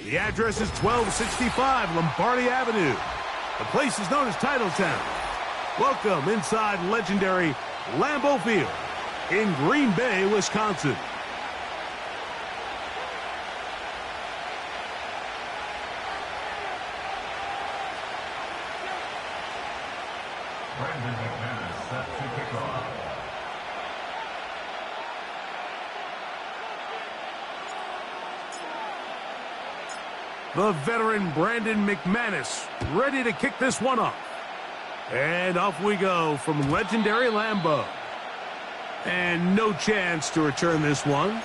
The address is 1265 Lombardi Avenue. The place is known as Titletown. Welcome inside legendary Lambeau Field in Green Bay, Wisconsin. Brandon McManus set to kick off. The veteran Brandon McManus ready to kick this one off. And off we go from legendary Lambeau. And no chance to return this one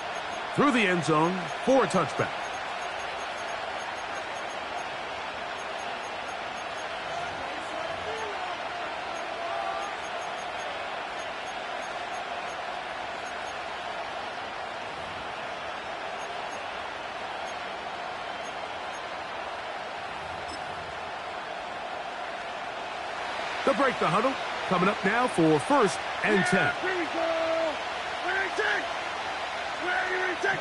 through the end zone for a touchback. To break the huddle, coming up now for 1st and 10. Here we go. Where are you take? Where are you going to take?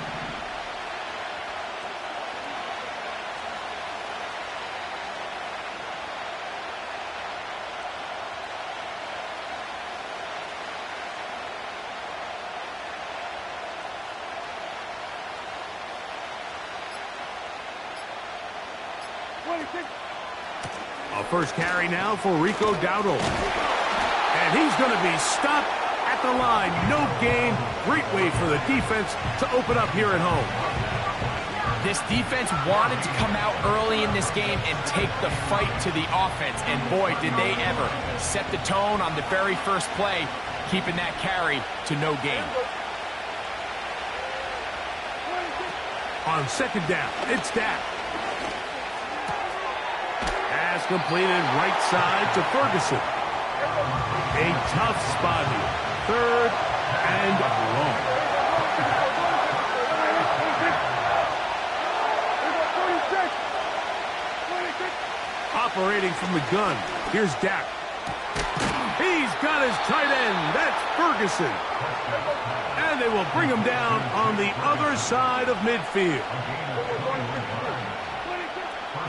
What do you think? A first carry now for Rico Dowdle. And he's going to be stopped at the line. No gain. Great way for the defense to open up here at home. This defense wanted to come out early in this game and take the fight to the offense. And boy, did they ever set the tone on the very first play, keeping that carry to no gain. On 2nd down, it's Dak. Pass completed right side to Ferguson. A tough spot here. 3rd and long. Operating from the gun. Here's Dak. He's got his tight end. That's Ferguson. And they will bring him down on the other side of midfield.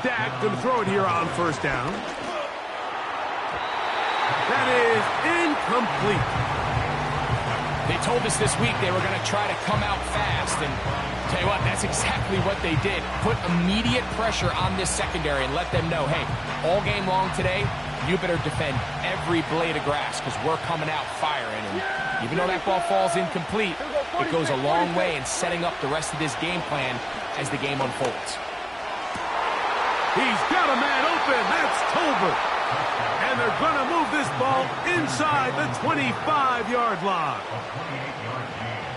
Dak going to throw it here on 1st down. That is incomplete. They told us this week they were going to try to come out fast, and tell you what, that's exactly what they did. Put immediate pressure on this secondary and let them know, hey, all game long today, you better defend every blade of grass because we're coming out firing. And even though that ball falls incomplete, it goes a long way in setting up the rest of this game plan as the game unfolds. He's got a man open. That's Tolbert. And they're going to move this ball inside the 25-yard line.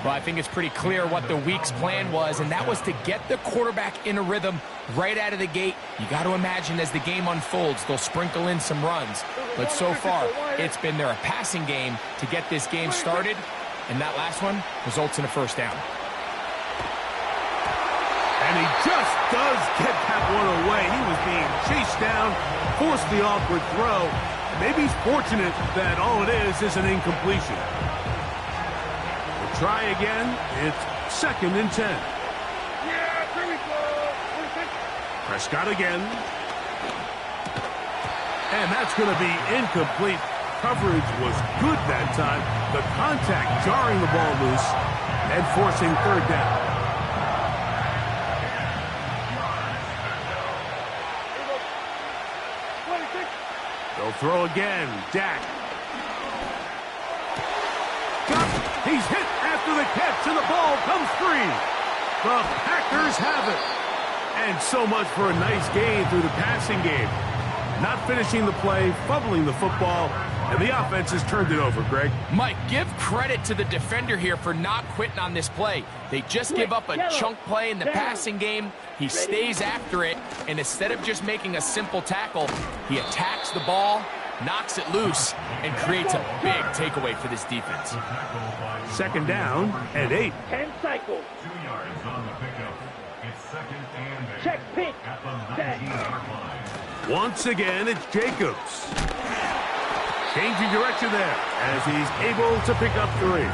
Well, I think it's pretty clear what the week's plan was, and that was to get the quarterback in a rhythm right out of the gate. You got to imagine as the game unfolds, they'll sprinkle in some runs. But so far, it's been their passing game to get this game started, and that last one results in a 1st down. And he just does get that one away. He was being chased down, forced the awkward throw. Maybe he's fortunate that all it is an incompletion. We'll try again. It's 2nd and 10. Yeah, here we go. Prescott again. And that's going to be incomplete. Coverage was good that time. The contact jarring the ball loose and forcing 3rd down. They'll throw again. Dak. He's hit after the catch, and the ball comes free. The Packers have it. And so much for a nice gain through the passing game. Not finishing the play, fumbling the football, and the offense has turned it over, Greg. Mike, give credit to the defender here for not quitting on this play. They just give up a chunk play in the passing game. He stays after it, and instead of just making a simple tackle, he attacks the ball, knocks it loose, and creates a big takeaway for this defense. 2nd down and 8. 10 cycles. 2 yards on the pickup. It's 2nd and 8. Check pitch. At the 19-yard line. Once again, it's Jacobs. Changing direction there as he's able to pick up 3.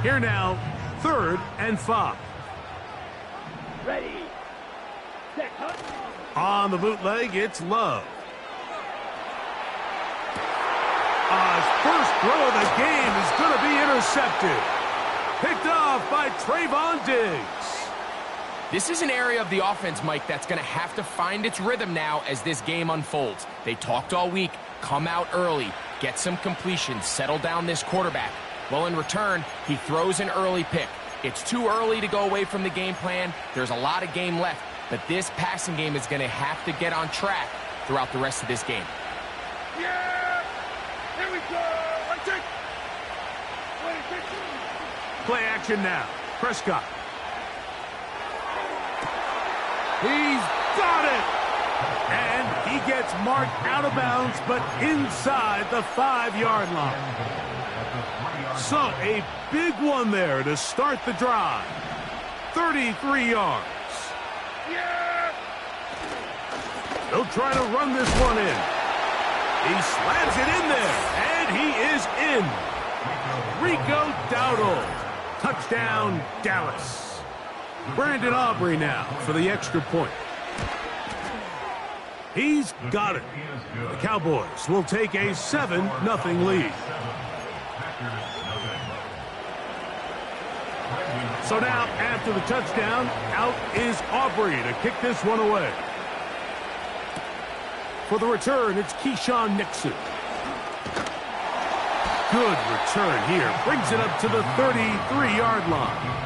Here now, 3rd and 5. Ready. Set. Hunt. On the bootleg, it's Love. His first throw of the game is going to be intercepted. Picked off by Trayvon Diggs. This is an area of the offense, Mike, that's going to have to find its rhythm now as this game unfolds. They talked all week. Come out early. Get some completions. Settle down this quarterback. Well, in return, he throws an early pick. It's too early to go away from the game plan. There's a lot of game left. But this passing game is going to have to get on track throughout the rest of this game. Yeah! Here we go! One tick! Play action now. Prescott. He's got it! And he gets marked out of bounds, but inside the 5-yard line. So, a big one there to start the drive. 33 yards. Yeah! They'll try to run this one in. He slams it in there, and he is in. Rico Dowdle. Touchdown, Dallas. Brandon Aubrey now for the extra point. He's got it. The Cowboys will take a 7-0 lead. So now, after the touchdown, out is Aubrey to kick this one away. For the return, it's Keyshawn Nixon. Good return here. Brings it up to the 33-yard line.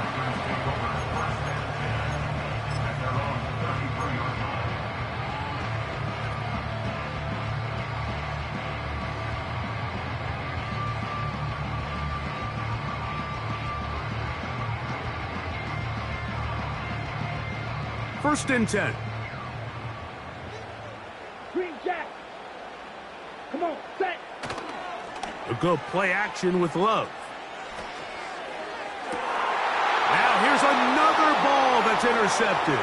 First and 10. Green Jack! Come on, set! A good play action with Love. Now here's another ball that's intercepted.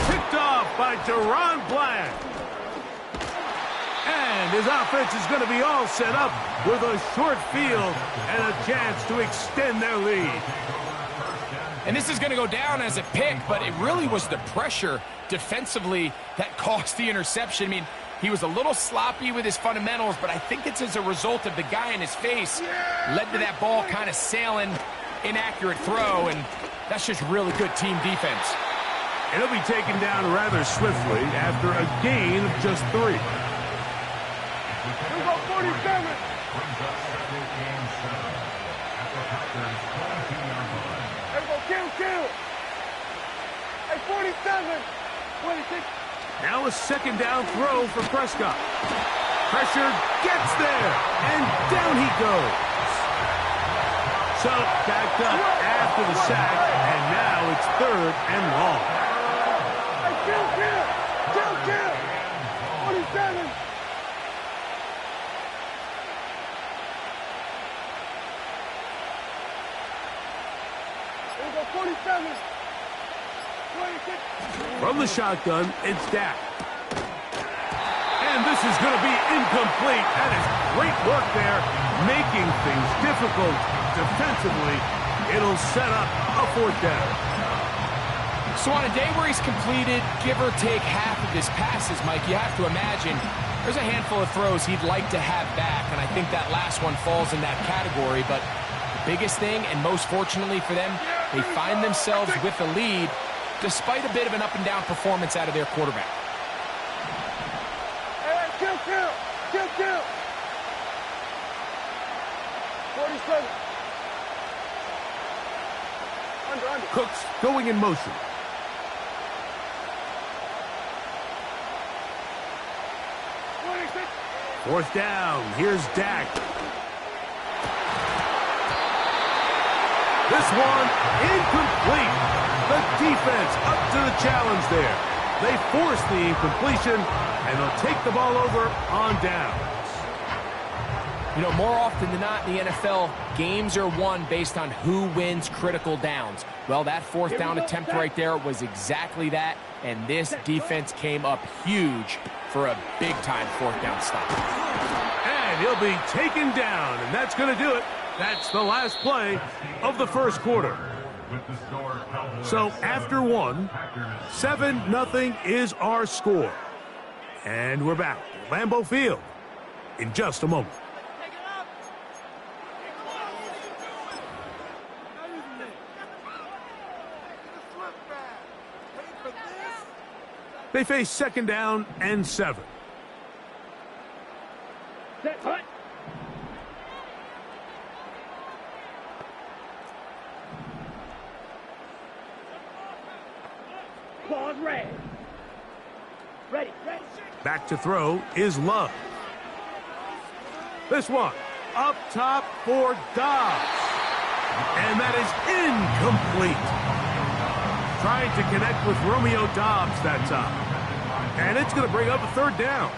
Picked off by Deron Bland. And his offense is going to be all set up with a short field and a chance to extend their lead. And this is going to go down as a pick, but it really was the pressure defensively that caused the interception. I mean, he was a little sloppy with his fundamentals, but I think it's as a result of the guy in his face led to that ball kind of sailing, inaccurate throw, and that's just really good team defense. It'll be taken down rather swiftly after a gain of just 3. Here we go, 47! Kill! Hey, 47! 26! Now a second down throw for Prescott. Pressure gets there, and down he goes. So, backed up after the sack, and now it's 3rd and long. Hey, kill! 47! Here we go, 47! 26! From the shotgun, it's Dak. And this is going to be incomplete. That is great work there, making things difficult defensively. It'll set up a 4th down. So on a day where he's completed, give or take half of his passes, Mike, you have to imagine there's a handful of throws he'd like to have back, and I think that last one falls in that category. But the biggest thing, and most fortunately for them, they find themselves with the lead despite a bit of an up-and-down performance out of their quarterback. Hey, kill! 47! Under. Cooks going in motion. Fourth down. Here's Dak. This one incomplete. The defense up to the challenge there. They force the incompletion, and they'll take the ball over on downs. You know, more often than not in the NFL, games are won based on who wins critical downs. Well, that 4th down attempt right there was exactly that, and this defense came up huge for a big-time 4th down stop. And he'll be taken down, and that's going to do it. That's the last play of the first quarter. So after one, 7-0 is our score. And we're back at Lambeau Field in just a moment. They face second down and 7. Set, hut. Pause, red. Ready. Back to throw is Love. This one up top for Dobbs. And that is incomplete. Trying to connect with Romeo Dobbs that time. And it's going to bring up a third down.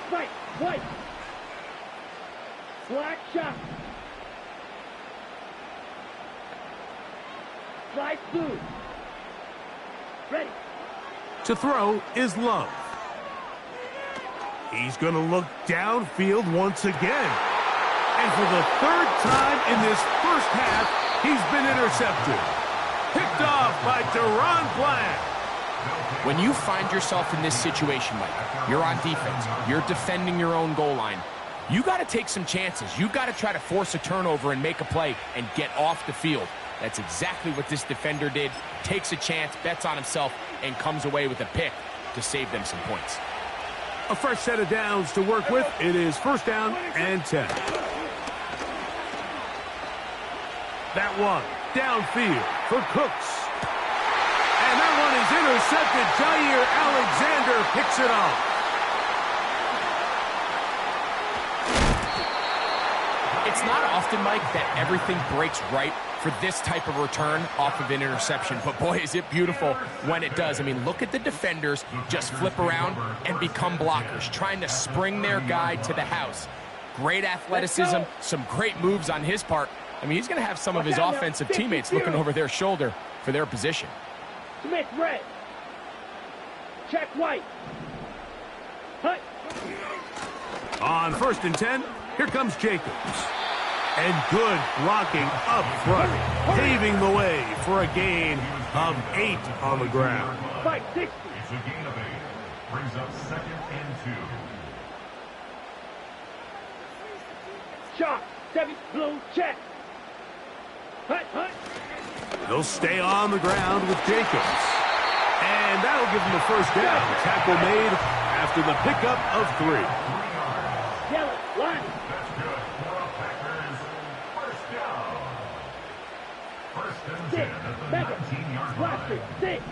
Spike, white. Slack shot. Slide through. Ready. To throw is Love. He's going to look downfield once again. And for the third time in this first half, he's been intercepted. Picked off by Deron Bland. When you find yourself in this situation, Mike, you're on defense, you're defending your own goal line, you got to take some chances. You got to try to force a turnover and make a play and get off the field. That's exactly what this defender did. Takes a chance, bets on himself, and comes away with a pick to save them some points. A fresh set of downs to work with. It is first down and 10. That one downfield for Cooks. And that one is intercepted. Jair Alexander picks it off. It's not often, Mike, that everything breaks right for this type of return off of an interception. But, boy, is it beautiful when it does. I mean, look at the defenders just flip around and become blockers, trying to spring their guy to the house. Great athleticism, some great moves on his part. I mean, he's going to have some of his offensive teammates looking over their shoulder for their position. Smith, red. Check white. Hut. On first and 10, here comes Jacobs. And good blocking up front, paving the way for a gain of 8 on the ground. 560. It's a gain of 8. Brings up second and 2. Shot. 7 blue check. Hut. He'll stay on the ground with Jacobs. And that'll give him the first down. Tackle made after the pickup of 3. Yellow, line. That's good. For the Packers, first down. First and 10 at the 19-yard line. 6.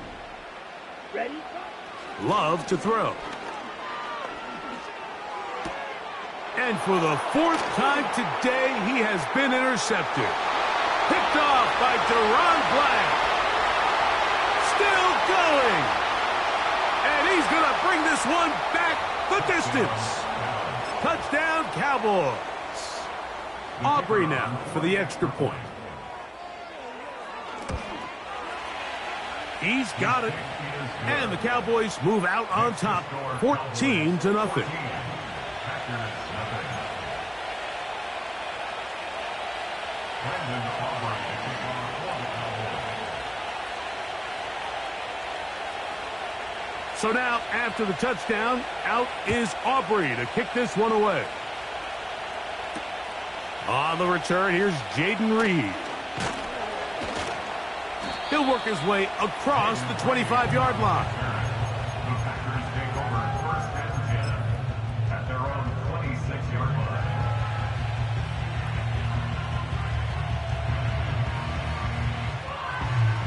Ready? Love to throw. And for the 4th time today, he has been intercepted. Picked off by Deron Bland. Still going. And he's going to bring this one back the distance. Touchdown, Cowboys. Aubrey now for the extra point. He's got it. And the Cowboys move out on top, 14-0. So now, after the touchdown, out is Aubrey to kick this one away. On the return, here's Jaden Reed. He'll work his way across the 25-yard line. The Packers take over first and 10 at their own 26-yard line.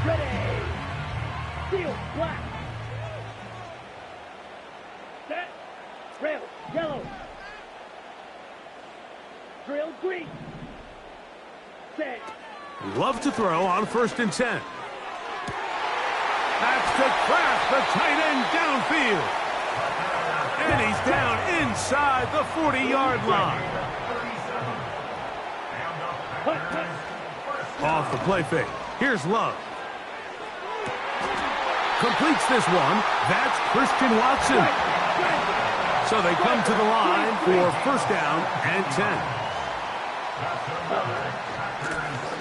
Ready. Steel, black. Set. Trail, yellow. Drill, green. Set. Love to throw on first and 10. That's to Kraft, the tight end downfield. And he's down inside the 40-yard line. Off the play fake. Here's Love. Completes this one. That's Christian Watson. So they come to the line for first down and 10.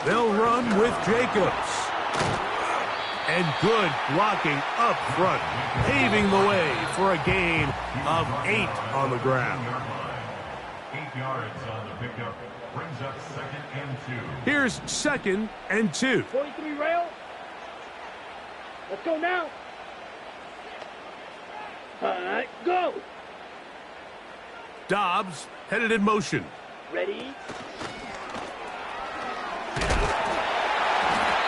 They'll run with Jacobs. And good blocking up front, paving the way for a gain of 8 on the ground. 8 yards on the pickup brings up 2nd and 2. Here's 2nd and 2. 43 rail. Let's go now. All right, go. Dobbs headed in motion. Ready.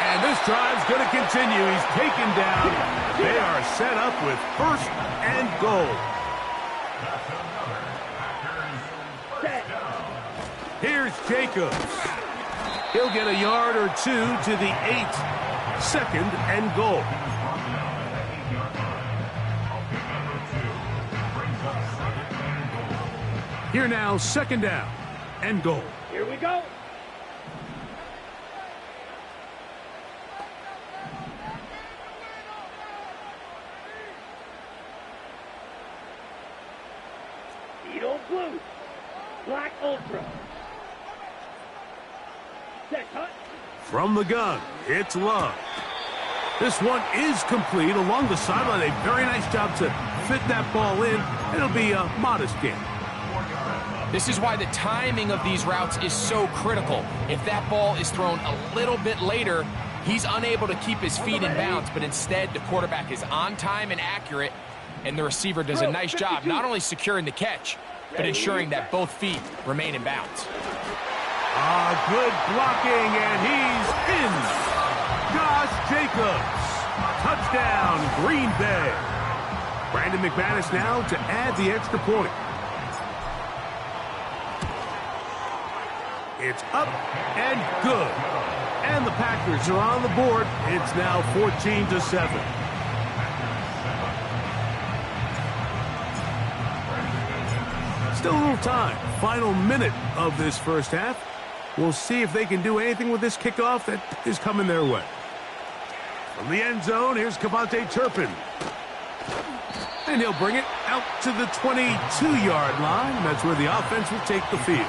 And this drive's going to continue. He's taken down. They are set up with 1st and goal. Here's Jacobs. He'll get a yard or 2 to the 8. 2nd and goal. Here now, 2nd down and goal. Here we go. Speedo blue. Black ultra. Set cut. From the gun, it's Love. This one is complete along the sideline. A very nice job to fit that ball in. It'll be a modest gain. This is why the timing of these routes is so critical. If that ball is thrown a little bit later, he's unable to keep his feet in bounds, but instead the quarterback is on time and accurate, and the receiver does a nice job not only securing the catch, but ensuring that both feet remain in bounds. Good blocking, and he's in. Josh Jacobs. Touchdown, Green Bay. Brandon McManus now to add the extra point. It's up and good. And the Packers are on the board. It's now 14-7. Still a little time. Final minute of this first half. We'll see if they can do anything with this kickoff that is coming their way. From the end zone, here's Kavontae Turpin. And he'll bring it out to the 22-yard line. That's where the offense will take the field.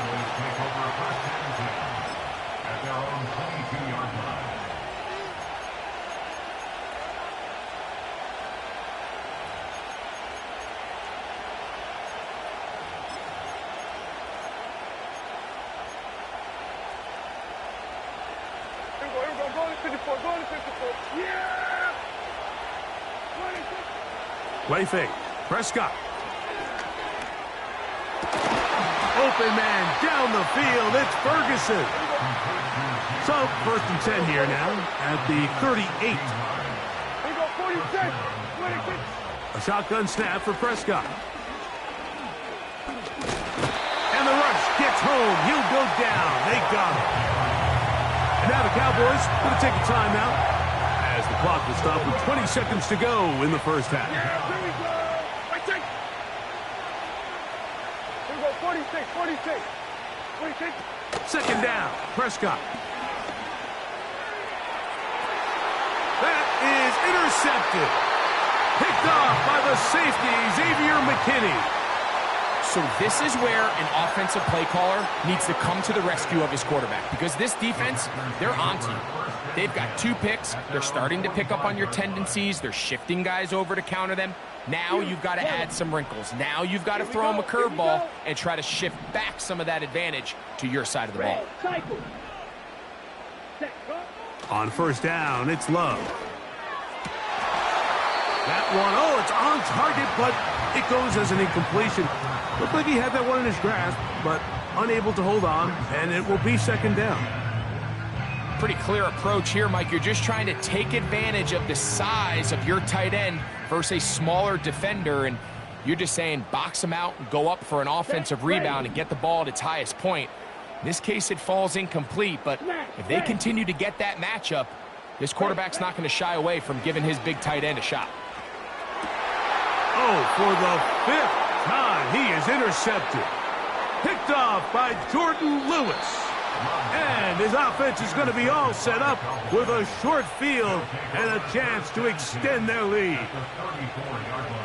Play fake. Prescott. Open man down the field. It's Ferguson. So, 1st and 10 here now at the 38. A shotgun snap for Prescott. And the rush gets home. He'll go down. They got him. And now the Cowboys going to take a timeout as the clock will stop with 20 seconds to go in the first half. Here we go. 46. 2nd down, Prescott. That is intercepted. Picked off by the safety, Xavier McKinney. So this is where an offensive play caller needs to come to the rescue of his quarterback, because this defense, they're onto you. They've got 2 picks. They're starting to pick up on your tendencies. They're shifting guys over to counter them. Now you've got to add some wrinkles. Now you've got to throw them a curveball and try to shift back some of that advantage to your side of the ball. On 1st down, it's Love. That one, it's on target, but it goes as an incompletion. Looked like he had that one in his grasp, but unable to hold on, and it will be 2nd down. Pretty clear approach here, Mike. You're just trying to take advantage of the size of your tight end versus a smaller defender, and you're just saying box him out and go up for an offensive rebound and get the ball at its highest point. In this case, it falls incomplete, but if they continue to get that matchup, this quarterback's not going to shy away from giving his big tight end a shot. For the 5th time, he is intercepted. Picked off by Jordan Lewis. And his offense is going to be all set up with a short field and a chance to extend their lead.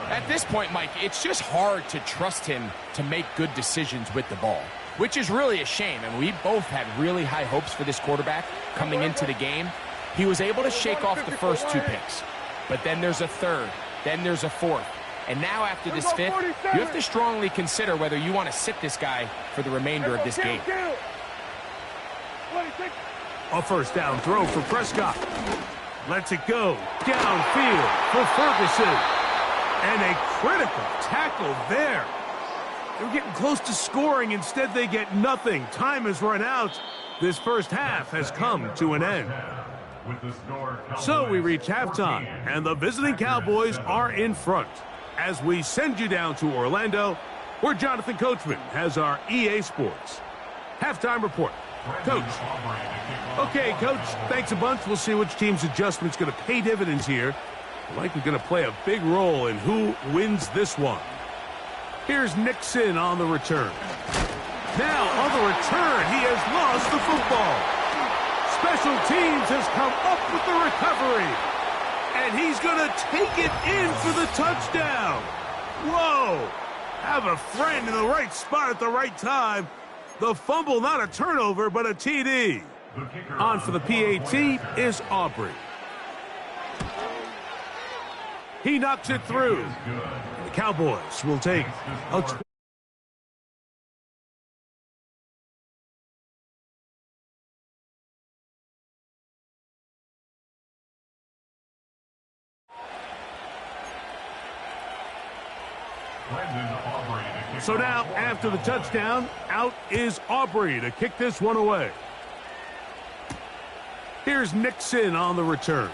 At this point, Mike, it's just hard to trust him to make good decisions with the ball. which is really a shame. And we both had really high hopes for this quarterback coming into the game. He was able to shake off the first 2 picks, but then there's a third, then there's a fourth. And now after this 5th, you have to strongly consider whether you want to sit this guy for the remainder of this game. A first down throw for Prescott. Lets it go downfield for Ferguson. And a critical tackle there. They were getting close to scoring. Instead, they get nothing. Time has run out. This first half has come to an end. So we reach halftime, and the visiting Cowboys are in front. As we send you down to Orlando, where Jonathan Coachman has our EA Sports halftime report. Coach. Okay, Coach, thanks a bunch. We'll see which team's adjustment's going to pay dividends here. Likely going to play a big role in who wins this one. Here's Nixon on the return. Now, on the return, he has lost the football. Special teams has come up with the recovery. And he's going to take it in for the touchdown. Whoa. Have a friend in the right spot at the right time. The fumble, not a turnover, but a TD. On for the PAT is Aubrey. He knocks it through. The Cowboys will take a... So now, after the touchdown, out is Aubrey to kick this one away. Here's Nixon on the return.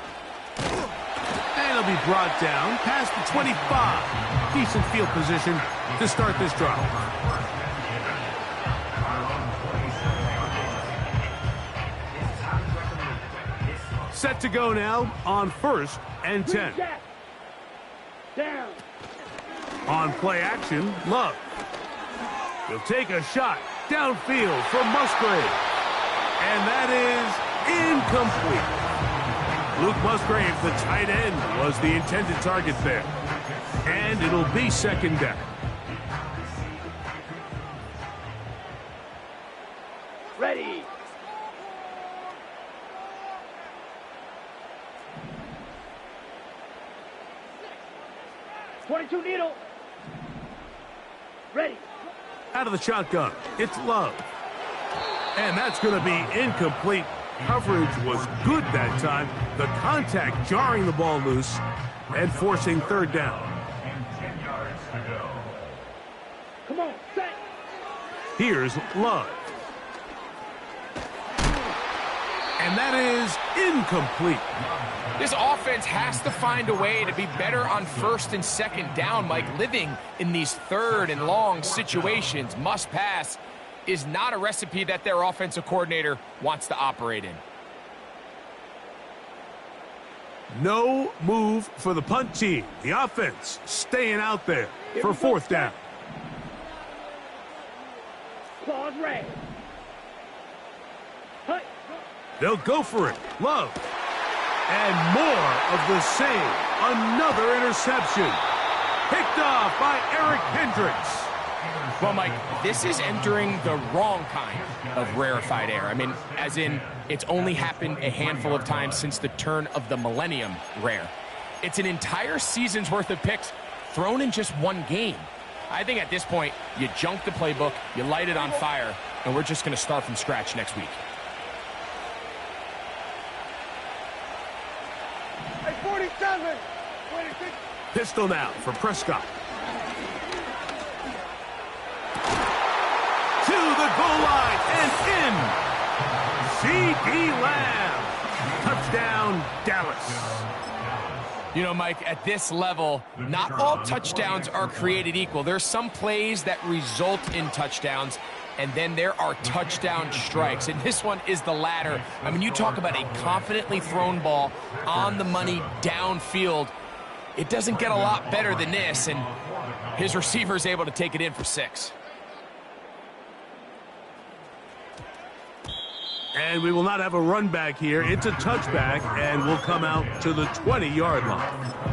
And he'll be brought down past the 25. Decent field position to start this drive. Set to go now on 1st and 10. Down. On play action, Love. He'll take a shot downfield for Musgrave. And that is incomplete. Luke Musgrave, the tight end, was the intended target there. And it'll be 2nd down. Ready. .22 needle. Ready. Out of the shotgun, it's Love. And that's going to be incomplete. Coverage was good that time. The contact jarring the ball loose and forcing 3rd down. Come on, set. Here's Love. And that is incomplete. This offense has to find a way to be better on 1st and 2nd down, Mike. Living in these 3rd and long situations, must pass, is not a recipe that their offensive coordinator wants to operate in. No move for the punt team. The offense staying out there for 4th down. Claws red. Hut. They'll go for it. Love. And more of the same. Another interception. Picked off by Eric Hendricks. Well, Mike, this is entering the wrong kind of rarefied air. I mean, as in, it's only happened a handful of times since the turn of the millennium rare. It's an entire season's worth of picks thrown in just one game. I think at this point, you junk the playbook, you light it on fire, and we're just going to start from scratch next week. Hey, 47. 26. Pistol now for Prescott. To the goal line and in. C.D. Lamb. Touchdown, Dallas. You know, Mike, at this level, not all touchdowns are created equal. There's some plays that result in touchdowns, and then there are touchdown strikes. And this one is the latter. I mean, you talk about a confidently thrown ball on the money downfield. It doesn't get a lot better than this, and his receiver is able to take it in for 6. And we will not have a run back here. It's a touchback, and we'll come out to the 20-yard line.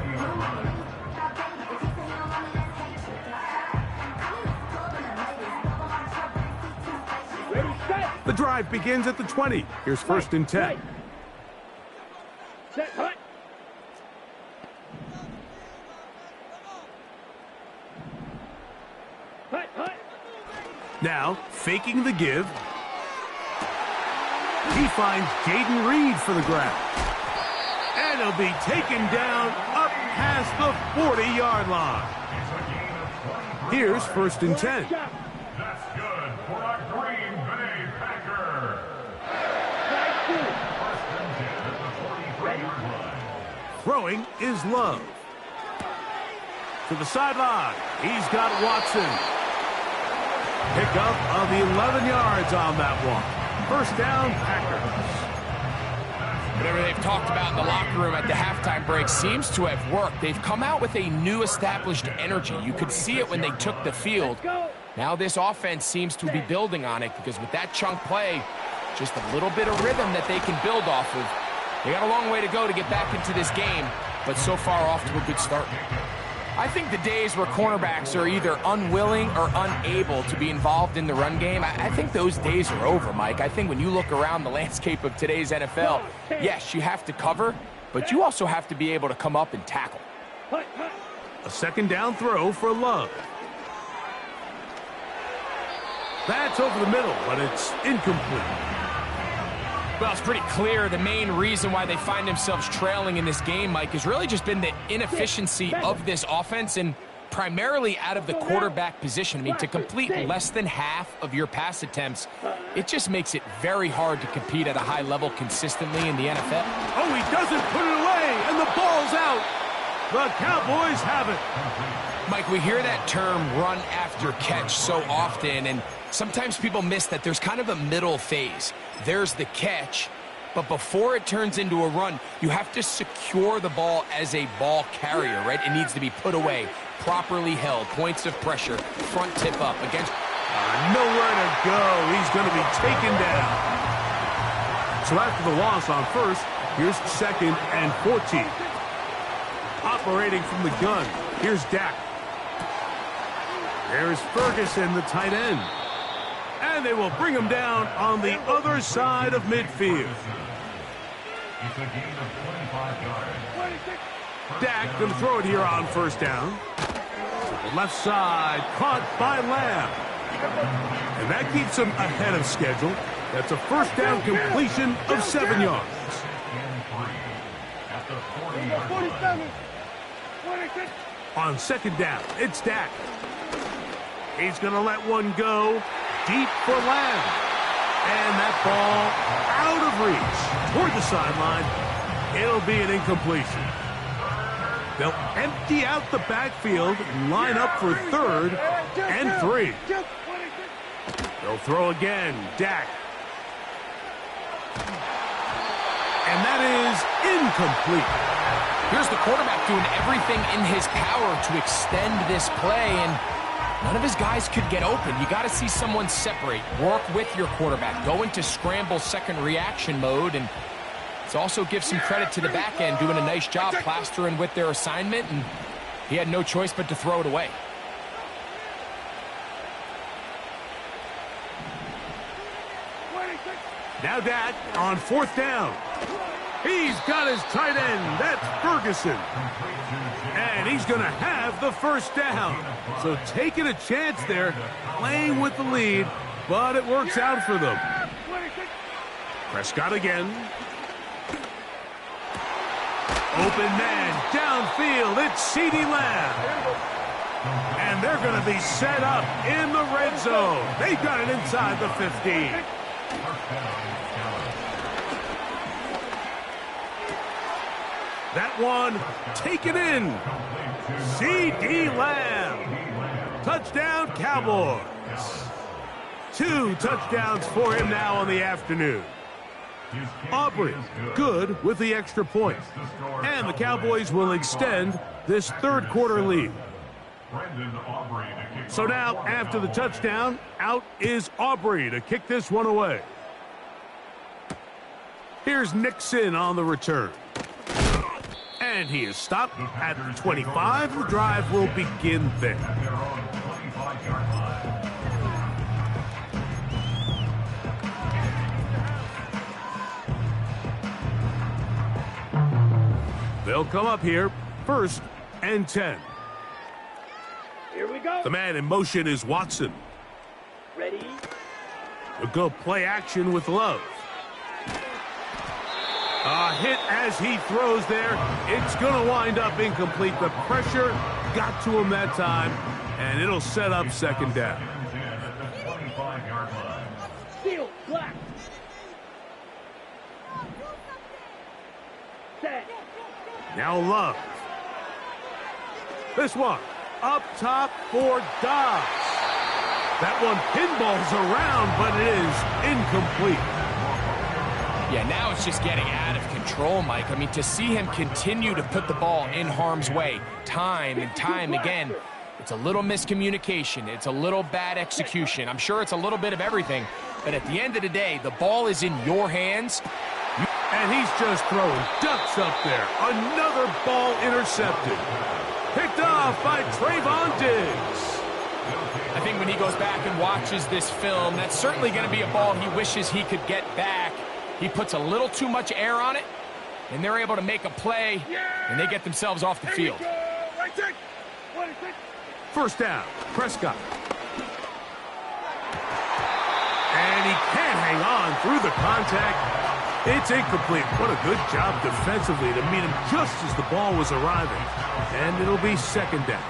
drive begins at the 20. Here's first and 10. Set, hut. Hut, hut. Now, faking the give. He finds Jaden Reed for the grab. And he'll be taken down up past the 40-yard line. Here's first and 10. That's good for a Green Bay Packer. First and 10 at the 43-yard line. Throwing is Love. To the sideline. He's got Watson. Pickup of 11 yards on that one. First down, Packers. Whatever they've talked about in the locker room at the halftime break seems to have worked. They've come out with a new established energy. You could see it when they took the field. Now this offense seems to be building on it because with that chunk play, just a little bit of rhythm that they can build off of. They got a long way to go to get back into this game, but so far off to a good start. I think the days where cornerbacks are either unwilling or unable to be involved in the run game, I think those days are over, Mike. I think when you look around the landscape of today's NFL, yes, you have to cover, but you also have to be able to come up and tackle. A second down throw for Love. That's over the middle, but it's incomplete. Well, it's pretty clear the main reason why they find themselves trailing in this game, Mike, has really just been the inefficiency of this offense and primarily out of the quarterback position. I mean, to complete less than half of your pass attempts, it just makes it very hard to compete at a high level consistently in the NFL. Oh, he doesn't put it away, and the ball's out. The Cowboys have it. Mike, we hear that term run after catch so often, and sometimes people miss that there's kind of a middle phase. There's the catch, but before it turns into a run, you have to secure the ball as a ball carrier, right? It needs to be put away, properly held, points of pressure, front tip up against... Nowhere to go. He's going to be taken down. So after the loss on first, here's second and 14. Operating from the gun, here's Dak. There's Ferguson, the tight end. And they will bring him down on the other side of midfield. It's a gain of 25 yards. Dak going to throw it here on first down. To the left side, caught by Lamb. And that keeps him ahead of schedule. That's a first down completion of 7 yards. At the 40-yard line. On second down, it's Dak. He's going to let one go deep for Lamb. And that ball out of reach toward the sideline. It'll be an incompletion. They'll empty out the backfield and line up for third and 3. They'll throw again. Dak. And that is incomplete. Here's the quarterback doing everything in his power to extend this play, and none of his guys could get open. You got to see someone separate, work with your quarterback, go into scramble second reaction mode, and it's also give some credit to the back end doing a nice job plastering with their assignment, and he had no choice but to throw it away. Now Dak on fourth down. He's got his tight end. That's Ferguson. And he's going to have the first down. So taking a chance there, playing with the lead, but it works out for them. Prescott again. Open man, downfield, it's CeeDee Lamb. And they're going to be set up in the red zone. They got it inside the 15. That one taken in. CeeDee Lamb. Touchdown, Cowboys. 2 touchdowns for him now on the afternoon. Aubrey, good with the extra point. And the Cowboys will extend this third quarter lead. So now, after the touchdown, out is Aubrey to kick this one away. Here's Nixon on the return. And he is stopped at 25. The drive will begin there. They'll come up here, 1st and 10. Here we go. The man in motion is Watson. Ready? He'll go play action with Love. A hit as he throws there. It's going to wind up incomplete. The pressure got to him that time, and it'll set up 2nd down. Field, black. Set. Now Love. This one up top for Dobbs. That one pinballs around, but it is incomplete. Yeah, now it's just getting out of control, Mike. I mean, to see him continue to put the ball in harm's way time and time again, it's a little miscommunication. It's a little bad execution. I'm sure it's a little bit of everything, but at the end of the day, the ball is in your hands. And he's just throwing ducks up there. Another ball intercepted. Picked off by Trayvon Diggs. I think when he goes back and watches this film, that's certainly going to be a ball he wishes he could get back. He puts a little too much air on it, and they're able to make a play, and they get themselves off the field. Right take. 1st down, Prescott. And he can't hang on through the contact. It's incomplete. What a good job defensively to meet him just as the ball was arriving. And it'll be 2nd down.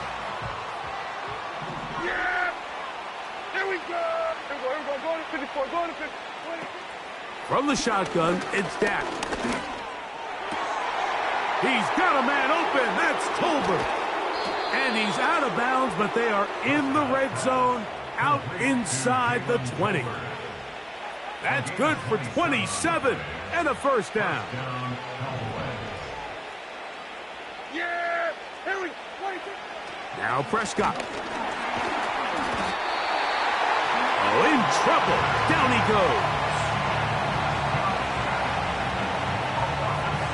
Yeah. Here we go. Here we go. Go to 54. Go to 50. From the shotgun, it's Dak. He's got a man open. That's Tolbert. And he's out of bounds, but they are in the red zone, out inside the 20. That's good for 27 and a 1st down. Yeah. Here we go. Now Prescott. Oh, in trouble. Down he goes.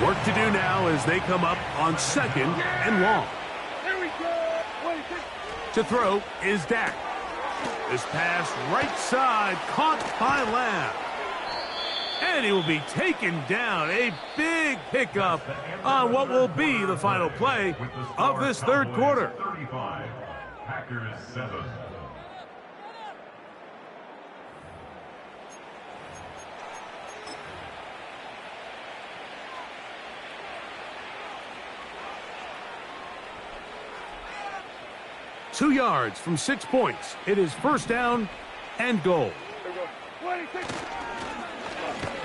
Work to do now as they come up on 2nd and long. Here we go. To throw is Dak. This pass right side caught by Lamb. And he will be taken down. A big pickup on what will be the final play of this 3rd quarter. 35, Packers 7. Two yards from 6 points. It is 1st down and goal.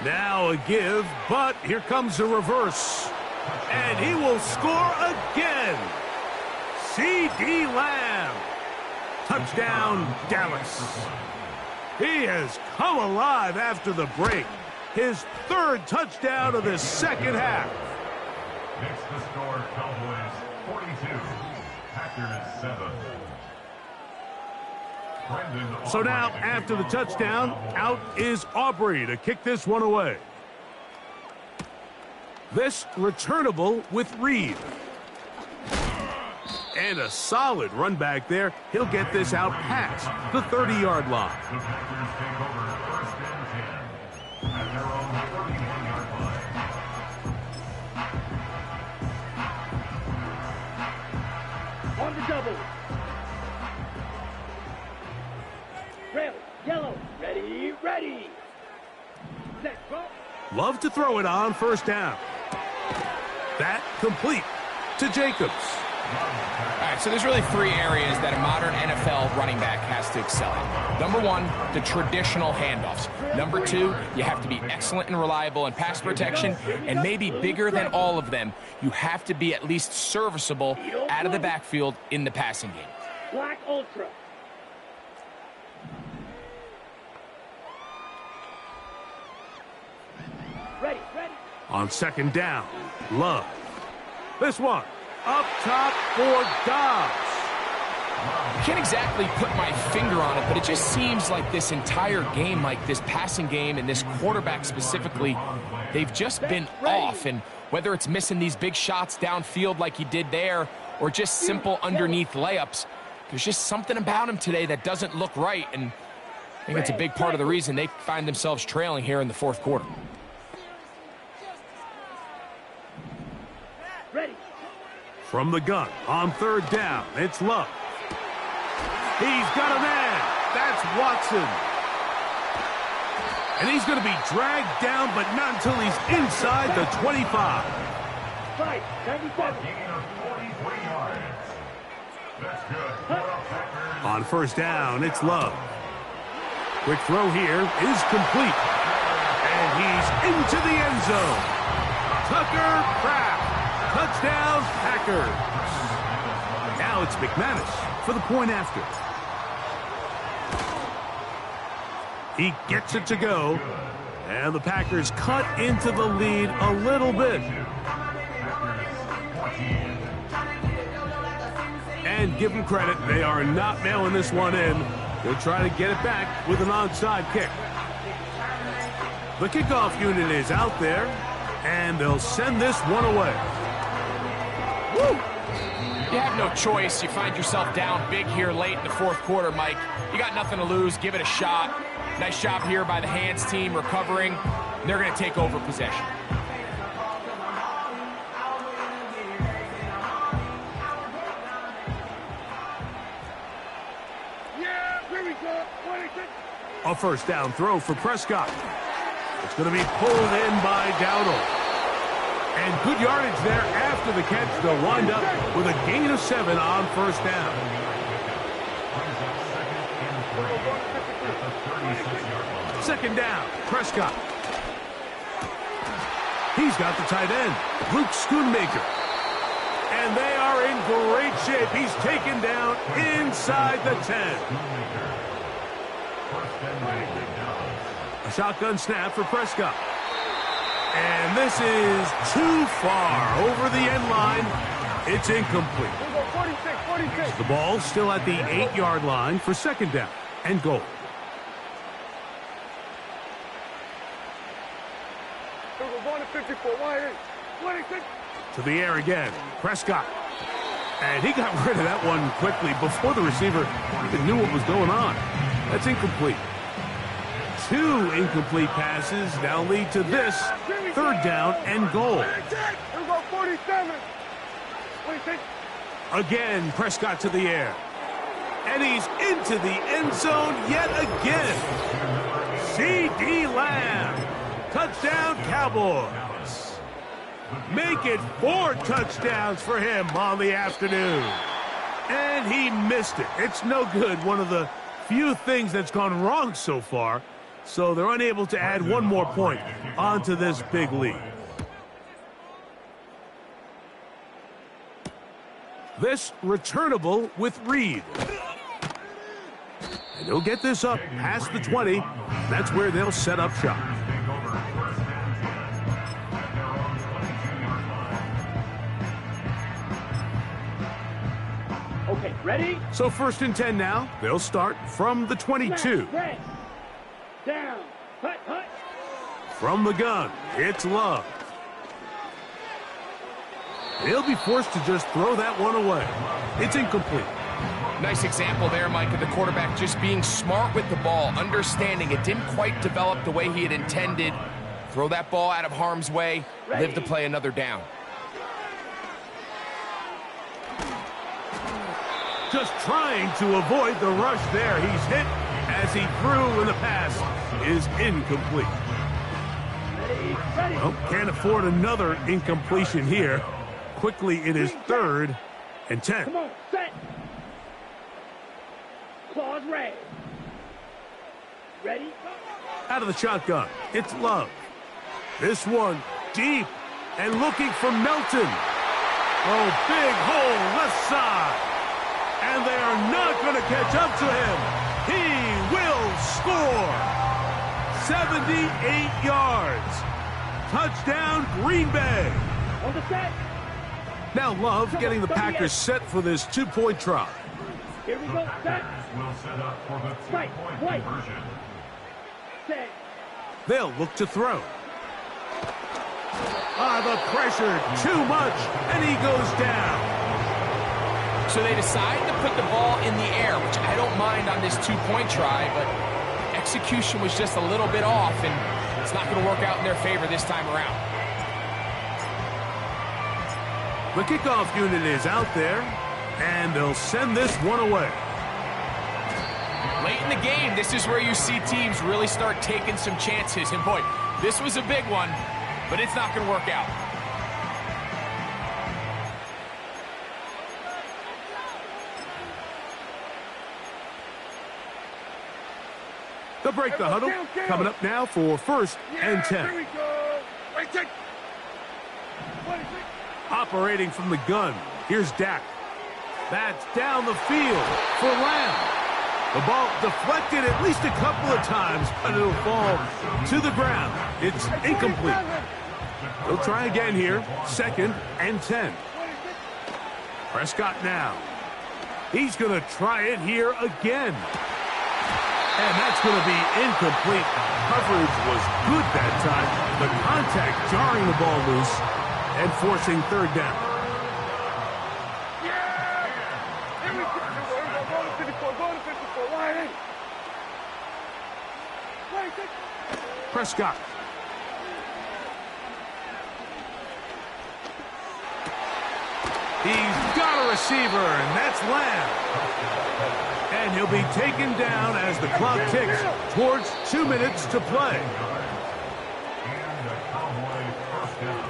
Now a give, but here comes a reverse. And he will score again. C.D. Lamb. Touchdown, Dallas. He has come alive after the break. His 3rd touchdown of the 2nd half. Makes the score Cowboys 42, Packers 7. So now, after the touchdown, out is Aubrey to kick this one away. This returnable with Reed. And a solid run back there. He'll get this out past the 30-yard line. The Packers take over 1st and 10 at their own 31-yard line. On the double. Red, yellow, ready. Set, go. Love to throw it on 1st down. That complete to Jacobs. All right, so there's really 3 areas that a modern NFL running back has to excel in. Number 1, the traditional handoffs. Number 2, you have to be excellent and reliable in pass protection, and maybe bigger than all of them, you have to be at least serviceable out of the backfield in the passing game. Black Ultra. Ready. On 2nd down, Love. This one up top for Dobbs. I can't exactly put my finger on it, but it just seems like this entire game, like this passing game and this quarterback specifically, they've just been off. And whether it's missing these big shots downfield like he did there or just simple underneath layups, there's just something about him today that doesn't look right. And I think it's a big part of the reason they find themselves trailing here in the 4th quarter. Ready. From the gun on third down, it's Love. He's got a man. That's Watson. And he's going to be dragged down, but not until he's inside the 25. Fight, 97. On first down, it's Love. Quick throw here is complete. And he's into the end zone. Tucker Kraft. Touchdown, Packers. Now it's McManus for the point after. He gets it to go. And the Packers cut into the lead a little bit. And give them credit, they are not mailing this one in. They'll try to get it back with an onside kick. The kickoff unit is out there, and they'll send this one away. Woo! You have no choice. You find yourself down big here late in the fourth quarter, Mike. You got nothing to lose. Give it a shot. Nice job here by the hands team recovering. They're going to take over possession. A first down throw for Prescott. It's going to be pulled in by Dowdle. And good yardage there after the catch. They'll wind up with a gain of 7 on first down. Second down, Prescott. He's got the tight end, Luke Schoonmaker. And they are in great shape. He's taken down inside the 10. A shotgun snap for Prescott. And this is too far over the end line. It's incomplete. 46. The ball still at the 8-yard line for second down and goal. We're going to 54. 26. To the air again. Prescott. And he got rid of that one quickly before the receiver even knew what was going on. That's incomplete. 2 incomplete passes now lead to this third down and goal. Here we go, 47. 26. Again, Prescott to the air. And he's into the end zone yet again. C.D. Lamb. Touchdown, Cowboys. Make it 4 touchdowns for him on the afternoon. And he missed it. It's no good. One of the few things that's gone wrong so far. So they're unable to add one more point onto this big lead. This returnable with Reed. And he'll get this up past the 20. That's where they'll set up shop. Okay, ready? So first and 10 now. They'll start from the 22. Press. Down. Hut. From the gun, it's Love. He'll be forced to just throw that one away. It's incomplete. Nice example there, Mike, of the quarterback just being smart with the ball, understanding it didn't quite develop the way he had intended. Throw that ball out of harm's way, live to play another down. Just trying to avoid the rush there. He's hit as he threw, and the pass is incomplete. Ready. Well, can't afford another incompletion here. Quickly, it is 3rd and 10. Come on, set. Claws ready. Ready? Out of the shotgun, it's Love. This one deep and looking for Melton. Oh, big hole left side. And they are not going to catch up to him. He will score. 78 yards. Touchdown, Green Bay. On the set. Now Love getting the Packers set for this 2-point try. Here we go, set. Will set up for the Right, two-point conversion. Set. They'll look to throw. The pressure, too much, and he goes down. So they decide to put the ball in the air, which I don't mind on this 2-point try, but execution was just a little bit off, and it's not going to work out in their favor this time around. The kickoff unit is out there, and they'll send this one away. Late in the game, this is where you see teams really start taking some chances. And boy, this was a big one, but it's not going to work out. They'll break the huddle. Coming up now for 1st and 10. Here we go. Right, take. Operating from the gun, here's Dak. That's down the field for Lamb. The ball deflected at least a couple of times, but it'll fall to the ground. It's incomplete. They'll try again here, 2nd and 10. Prescott now. He's going to try it here again. And that's going to be incomplete. Coverage was good that time. The contact jarring the ball loose and forcing 3rd down. Yeah! Here we go. Go to 54. Go to 54. Line in. Right, take. Prescott. He's got a receiver, and that's Lamb. And he'll be taken down as the clock ticks towards 2 minutes to play. And the Cowboys first down.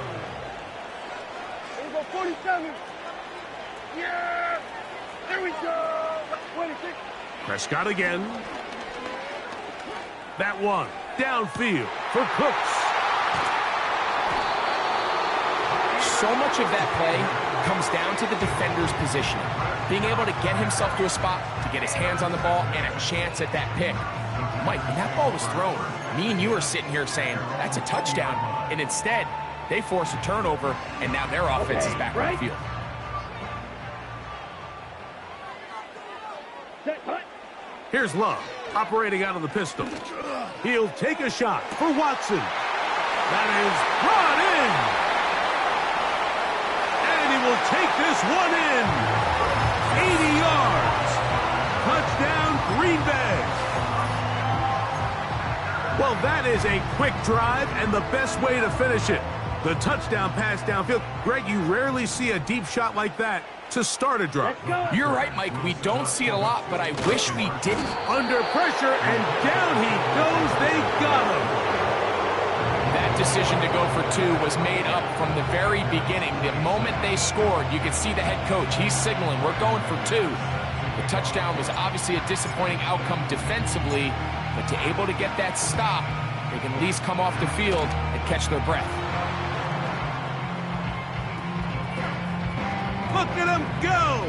Here we go, 47. Yeah! Here we go. 26. Prescott again. That one downfield for Cooks. So much of that play comes down to the defender's positioning. Being able to get himself to a spot, to get his hands on the ball, and a chance at that pick. Mike, when that ball was thrown, me and you are sitting here saying, that's a touchdown. And instead, they force a turnover, and now their offense is back on the field. Here's Love, operating out of the pistol. He'll take a shot for Watson. That is brought in. And he will take this one in. 80 yards. Touchdown, Green Bay. Well, that is a quick drive and the best way to finish it. The touchdown pass downfield. Greg, you rarely see a deep shot like that to start a drive. You're right, Mike. We don't see it a lot, but I wish we didn't. Under pressure, and down he goes. They got him. That decision to go for 2 was made up from the very beginning. The moment they scored, you could see the head coach. He's signaling, we're going for 2. The touchdown was obviously a disappointing outcome defensively, but to able to get that stop, they can at least come off the field and catch their breath. Look at him go!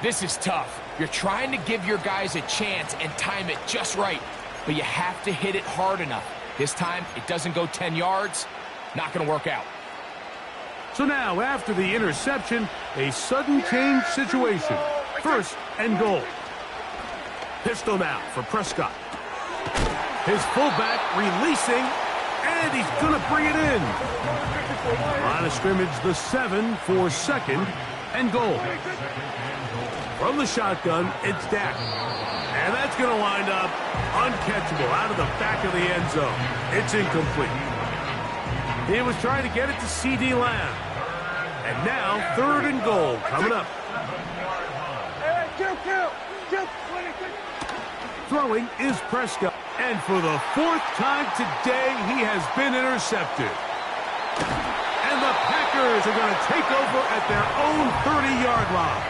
This is tough. You're trying to give your guys a chance and time it just right, but you have to hit it hard enough. This time, it doesn't go 10 yards. Not going to work out. So now, after the interception, a sudden change situation. 1st and goal. Pistol now for Prescott. His fullback releasing, and he's going to bring it in. Line of scrimmage, the 7 for 2nd and goal. From the shotgun, it's Dak. And that's going to wind up uncatchable out of the back of the end zone. It's incomplete. He was trying to get it to C.D. Lamb. And now, 3rd and goal coming up. Throwing is Prescott. And for the 4th time today, he has been intercepted. And the Packers are going to take over at their own 30-yard line.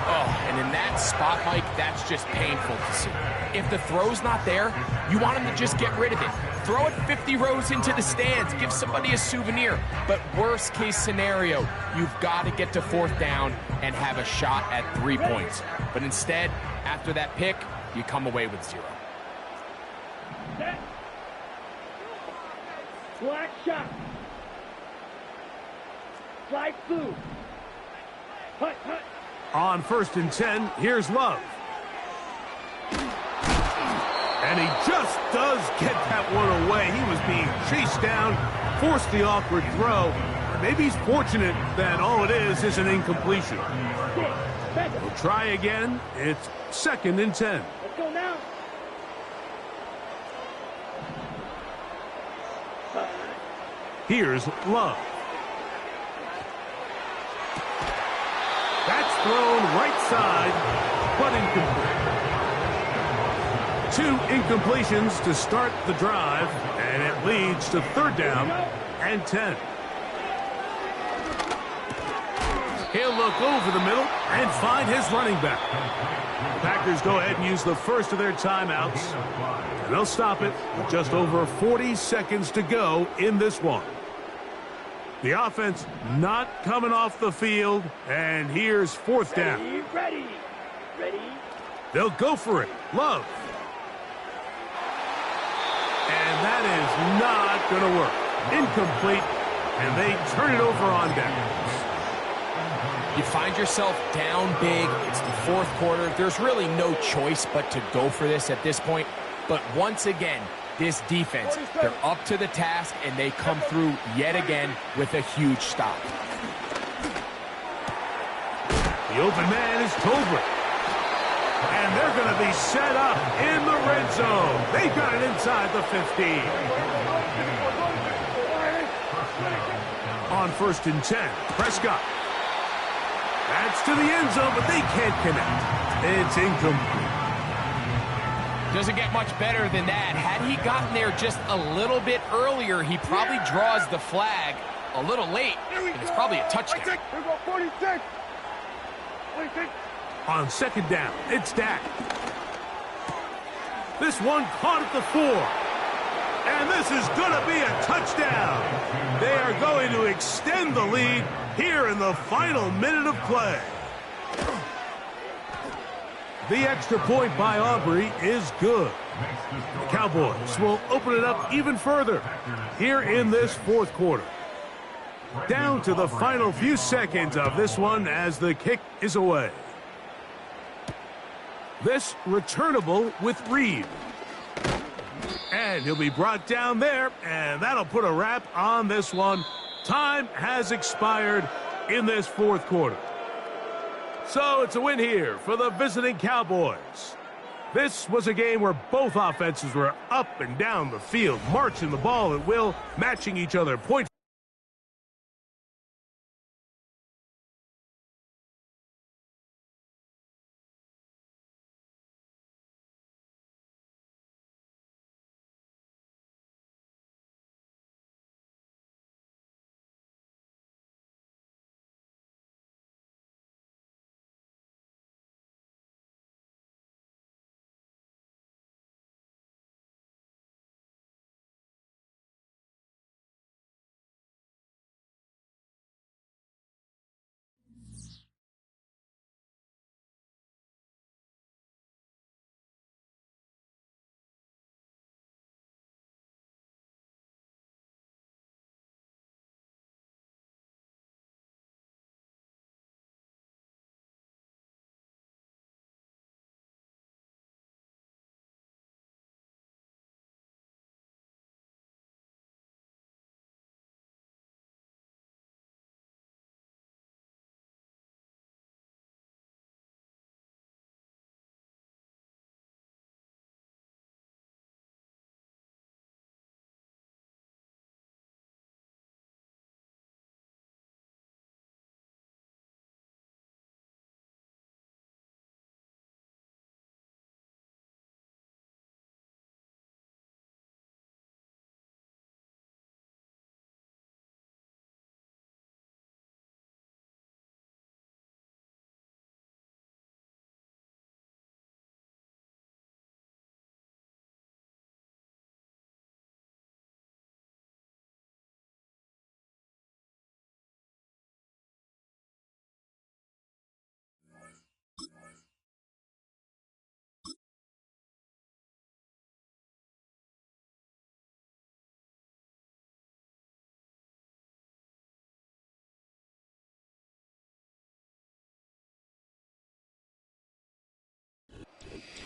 Oh, and in that spot, Mike, that's just painful to see. If the throw's not there, you want him to just get rid of it. Throw it 50 rows into the stands. Give somebody a souvenir. But worst case scenario, you've got to get to 4th down and have a shot at 3 points. But instead, after that pick, you come away with 0. Black shot. Slide through. Hut, hut. On 1st and 10, here's Love. And he just does get that one away. He was being chased down, forced the awkward throw. Maybe he's fortunate that all it is an incompletion. We'll try again. It's 2nd and 10. Let's go now. Here's Love. That's thrown right side, but incomplete. 2 incompletions to start the drive, and it leads to 3rd down and 10. He'll look over the middle and find his running back. The Packers go ahead and use the first of their timeouts, and they'll stop it with just over 40 seconds to go in this one. The offense not coming off the field, and here's 4th down. Ready. They'll go for it. Love. And that is not going to work. Incomplete, and they turn it over on downs. You find yourself down big. It's the 4th quarter. There's really no choice but to go for this at this point. But once again, this defense, they're up to the task, and they come through yet again with a huge stop. The open man is Tolbert. And they're going to be set up in the red zone. They've got it inside the 15. On 1st and 10, Prescott. That's to the end zone, but they can't connect. It's incomplete. Doesn't get much better than that. Had he gotten there just a little bit earlier, he probably draws the flag a little late, and it's probably a touchdown. Here we go, 46. On 2nd down, it's Dak. This one caught at the 4. And this is going to be a touchdown. They are going to extend the lead here in the final minute of play. The extra point by Aubrey is good. The Cowboys will open it up even further here in this 4th quarter. Down to the final few seconds of this one as the kick is away. This returnable with Reed. And he'll be brought down there, and that'll put a wrap on this one. Time has expired in this 4th quarter. So it's a win here for the visiting Cowboys. This was a game where both offenses were up and down the field, marching the ball at will, matching each other point.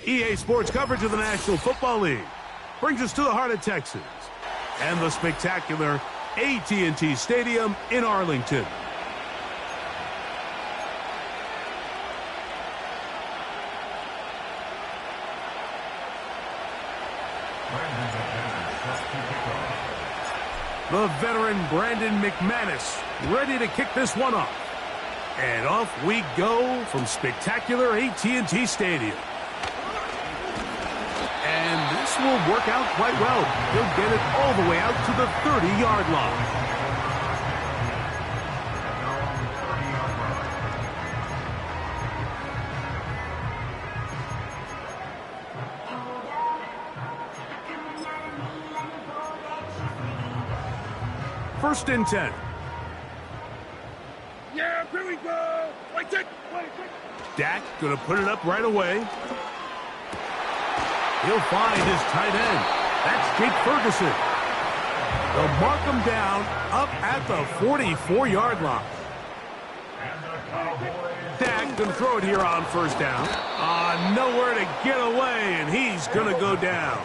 EA Sports coverage of the National Football League brings us to the heart of Texas and the spectacular AT&T Stadium in Arlington. The veteran Brandon McManus ready to kick this one off. And off we go from spectacular AT&T Stadium. And this will work out quite well. He'll get it all the way out to the 30-yard line. First and 10. Yeah, here we go. Wait, check. Dak going to put it up right away. He'll find his tight end. That's Jake Ferguson. They'll mark him down up at the 44-yard line. Dak going to throw it here on first down. Nowhere to get away, and he's going to go down.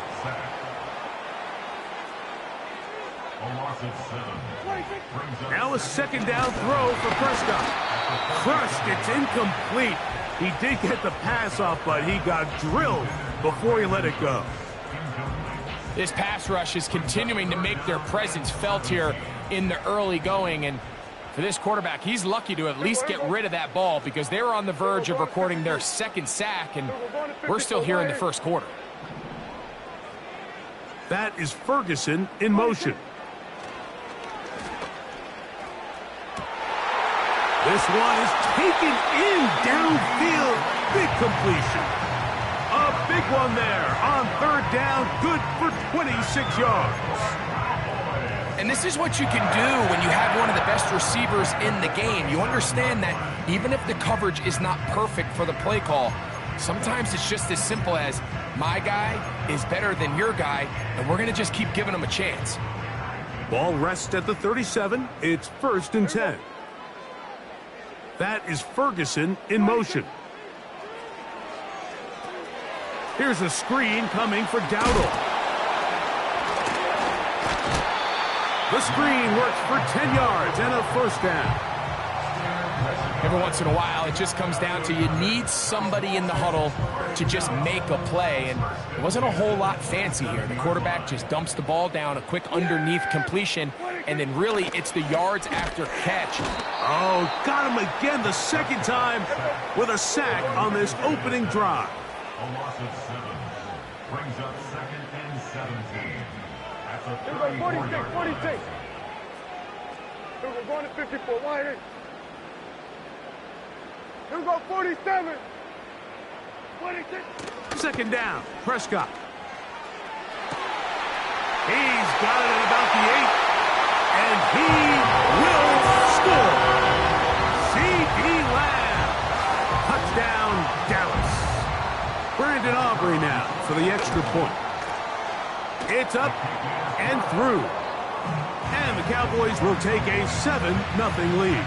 Now a second down throw for Prescott. Crushed, it's incomplete. He did get the pass off, but he got drilled before he let it go. This pass rush is continuing to make their presence felt here in the early going, and for this quarterback, he's lucky to at least get rid of that ball because they were on the verge of recording their second sack, and we're still here in the first quarter. That is Ferguson in motion. This one is taken in downfield. Big completion. A big one there on third down. Good for 26 yards. And this is what you can do when you have one of the best receivers in the game. You understand that even if the coverage is not perfect for the play call, sometimes it's just as simple as my guy is better than your guy, and we're going to just keep giving him a chance. Ball rests at the 37. It's first and 10. That is Ferguson in motion. Here's a screen coming for Dowdle. The screen works for 10 yards and a first down. Every once in a while, it just comes down to you need somebody in the huddle to just make a play, and it wasn't a whole lot fancy here. The quarterback just dumps the ball down, a quick underneath completion, and then really it's the yards after catch. Oh, got him again the second time with a sack on this opening drive. A loss of 7 brings up second and 17. That's a Here we go, 46, 34-yard 46. Here we go, going to 54, wide in. Here we go, 47. 46. Second down, Prescott. He's got it at about the 8, and he will score. C.D. Lamb. Touchdown, Dallas. Brandon Aubrey now for the extra point. It's up and through. And the Cowboys will take a 7-0 lead.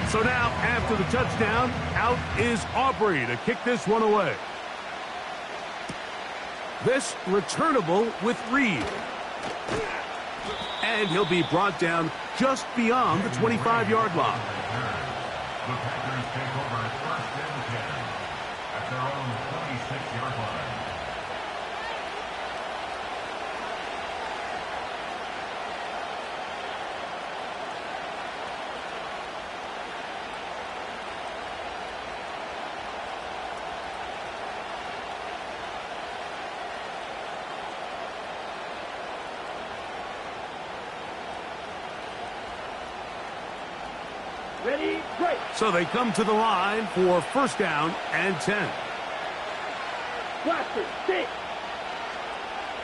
So now, after the touchdown, out is Aubrey to kick this one away. This returnable with Reed. And he'll be brought down just beyond the 25-yard line. The Packers take over at first and 10 at their own 26-yard line. Ready, break. So they come to the line for first down and 10. Blaster, stick.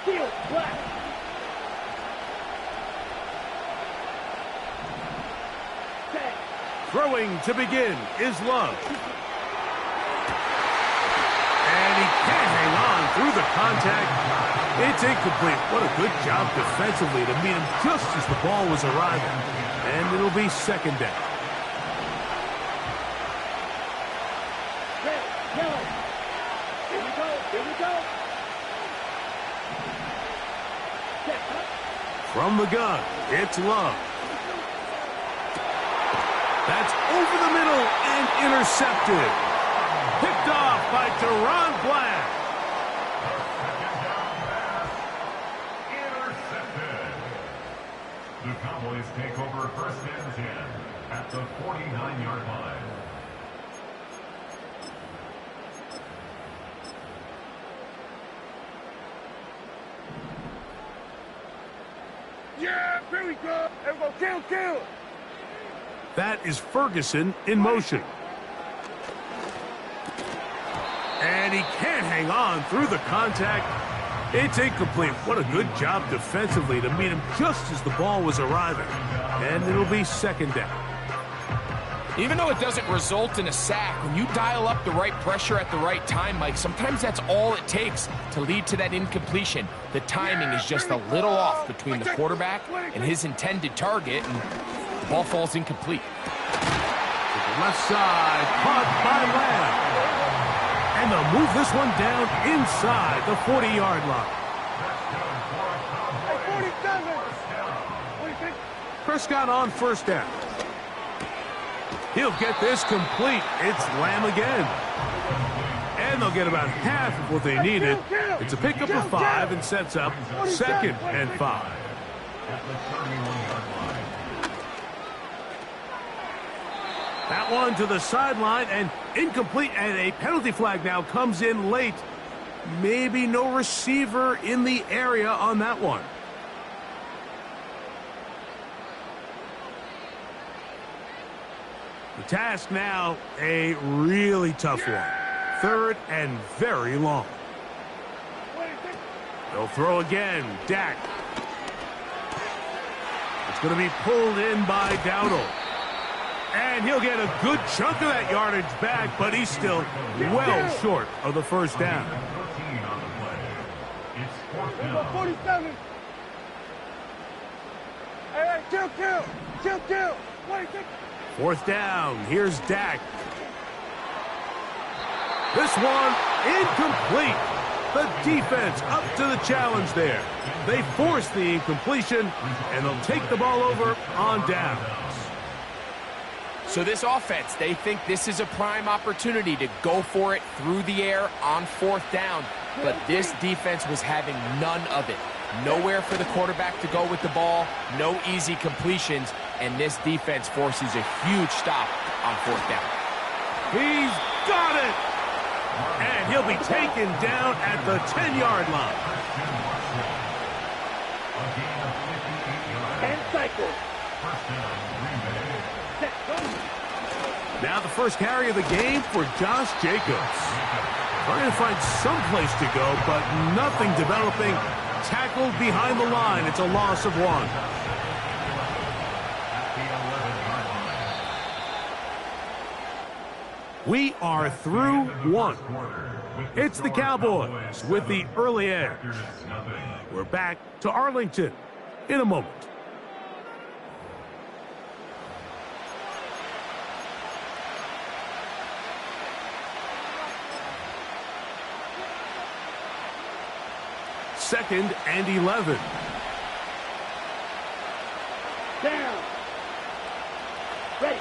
Steel, black. Set. Throwing to begin is Love. And he can't hang on through the contact. It's incomplete. What a good job defensively to meet him just as the ball was arriving. And it'll be second down. From the gun, it's Love. That's over the middle and intercepted. Picked off by Teron Black. Second down pass. Intercepted. The Cowboys take over first and 10 at the 49-yard line. Yeah, here we go. There we go. Kill. That is Ferguson in motion. And he can't hang on through the contact. It's incomplete. What a good job defensively to meet him just as the ball was arriving. And it'll be second down. Even though it doesn't result in a sack, when you dial up the right pressure at the right time, Mike, sometimes that's all it takes to lead to that incompletion. The timing is just a little off between the quarterback and his intended target, and the ball falls incomplete. To the left side, caught by Lamb. And they'll move this one down inside the 40-yard line. Hey, 47. Prescott on first down. He'll get this complete. It's Lamb again. And they'll get about half of what they needed. It's a pickup of 5 and sets up second and 5. That one to the sideline and incomplete, and a penalty flag now comes in late. Maybe no receiver in the area on that one. The task now, a really tough one. Third and very long. They'll throw again. Dak. It's going to be pulled in by Dowdle. And he'll get a good chunk of that yardage back, but he's still well short of the first down. There we go. 47. Hey, kill. 26. Fourth down. Here's Dak. This one incomplete. The defense up to the challenge there. They force the incompletion, and they'll take the ball over on downs. So this offense, they think this is a prime opportunity to go for it through the air on fourth down. But this defense was having none of it. Nowhere for the quarterback to go with the ball, no easy completions, and this defense forces a huge stop on fourth down. He's got it! And he'll be taken down at the 10-yard line. 10 cycles. Now the first carry of the game for Josh Jacobs. Trying to find some place to go, but nothing developing. Tackled behind the line. It's a loss of 1. We are through 1. It's the Cowboys with the early edge. We're back to Arlington in a moment. Second and 11. Down. Ready.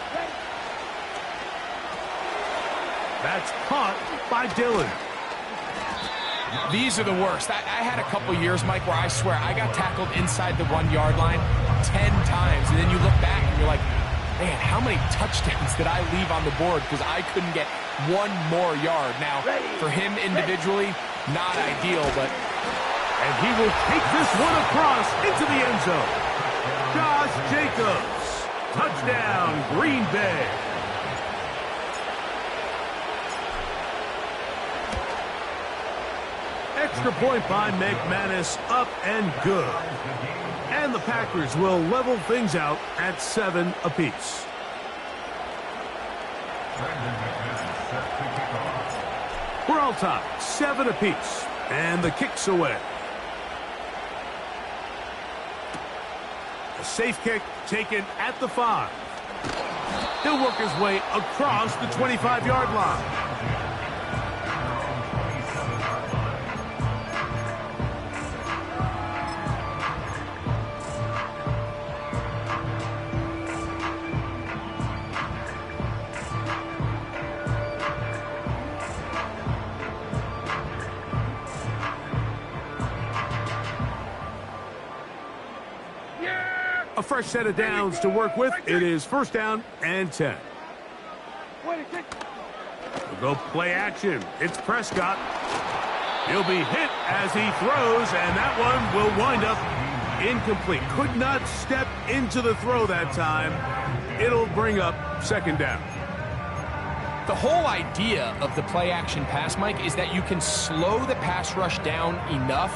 That's caught by Dillon. These are the worst. I had a couple years, Mike, where I swear I got tackled inside the 1-yard line 10 times. And then you look back and you're like, man, how many touchdowns did I leave on the board because I couldn't get one more yard? Now, for him individually, not ideal, but... And he will take this one across into the end zone. Josh Jacobs. Touchdown, Green Bay. Extra point by McManus, up and good. And the Packers will level things out at 7 apiece. We're all tied, 7 apiece. And the kick's away. A safe kick taken at the 5. He'll work his way across the 25-yard line. A fresh set of downs to work with. It is first down and 10. We'll go play action. It's Prescott. He'll be hit as he throws, and that one will wind up incomplete. Could not step into the throw that time. It'll bring up second down. The whole idea of the play action pass, Mike, is that you can slow the pass rush down enough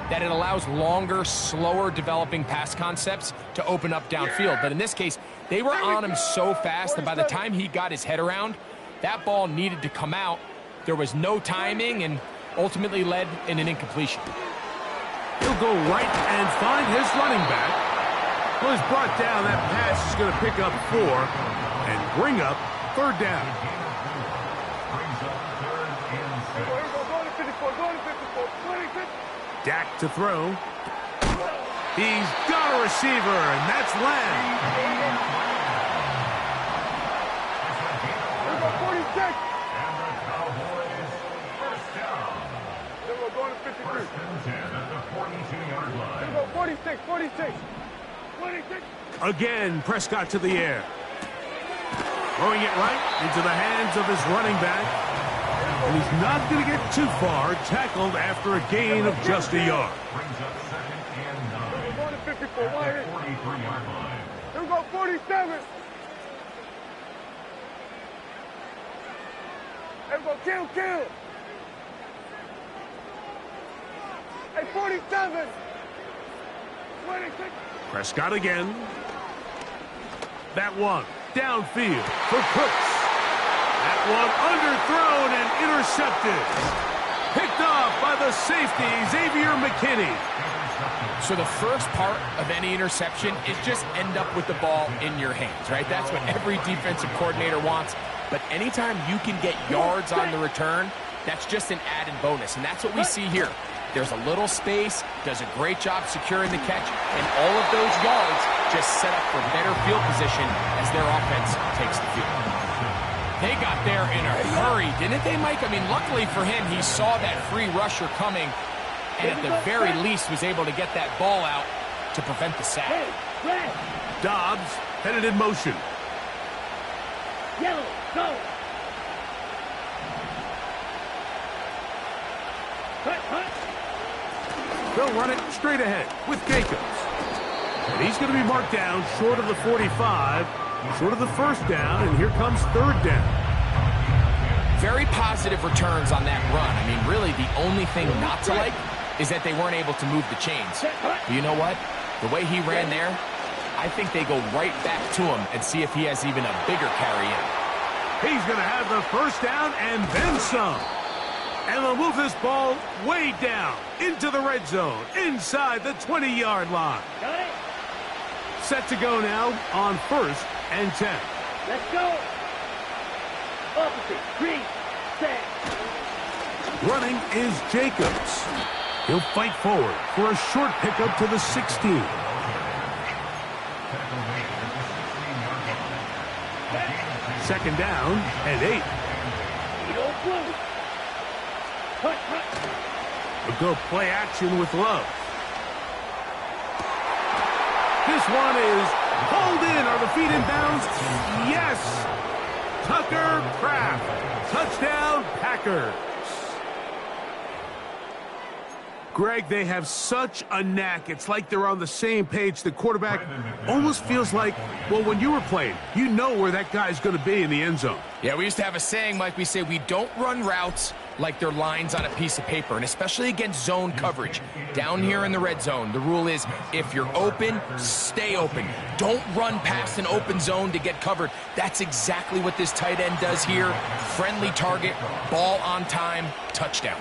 that it allows longer, slower developing pass concepts to open up downfield. But in this case, they were on him so fast that by the time he got his head around, that ball needed to come out. There was no timing and ultimately led in an incompletion. He'll go right and find his running back. Well, he's brought down. That pass is going to pick up 4 and bring up third down. Dak to throw. He's got a receiver, and that's Lamb. 46. And the Cowboys first down. Then we're going to 53. First and 10 at the 42-yard line. Then we're 46, 46. 46. Again, Prescott to the air. Throwing it right into the hands of his running back. And he's not going to get too far, tackled after a gain of just a yard. Brings up second and 9. We're going to 54. At the 43-yard line. Then we go 47. And go kill. Hey, 47. 26. Prescott again. That one downfield for Cooks. That one underthrown and intercepted. Picked off by the safety, Xavier McKinney. So the first part of any interception is just end up with the ball in your hands, right? That's what every defensive coordinator wants. But anytime you can get yards on the return, that's just an added bonus. And that's what we see here. There's a little space, does a great job securing the catch, and all of those yards just set up for better field position as their offense takes the field. They got there in a hurry, didn't they, Mike? I mean, luckily for him, he saw that free rusher coming, and at the very least was able to get that ball out to prevent the sack. Dobbs headed in motion. Yellow, go. They'll run it straight ahead with Jacobs. And he's going to be marked down short of the 45, short of the first down, and here comes third down. Very positive returns on that run. I mean, really, the only thing not to like is that they weren't able to move the chains. But you know what? The way he ran there, I think they go right back to him and see if he has even a bigger carry in. He's going to have the first down and then some. And they'll move this ball way down into the red zone, inside the 20-yard line. Set to go now on first and 10. Let's go. Opposite, green, set. Running is Jacobs. He'll fight forward for a short pickup to the 16. Second down and 8. We'll go play action with Love. This one is hauled in. Are the feet in bounds? Yes. Tucker Kraft. Touchdown, Packers. Greg, they have such a knack. It's like they're on the same page. The quarterback almost feels like, well, when you were playing, you know where that guy's going to be in the end zone. Yeah, we used to have a saying, Mike. We say we don't run routes like they're lines on a piece of paper, and especially against zone coverage. Down here in the red zone, the rule is if you're open, stay open. Don't run past an open zone to get covered. That's exactly what this tight end does here. Friendly target, ball on time, touchdown.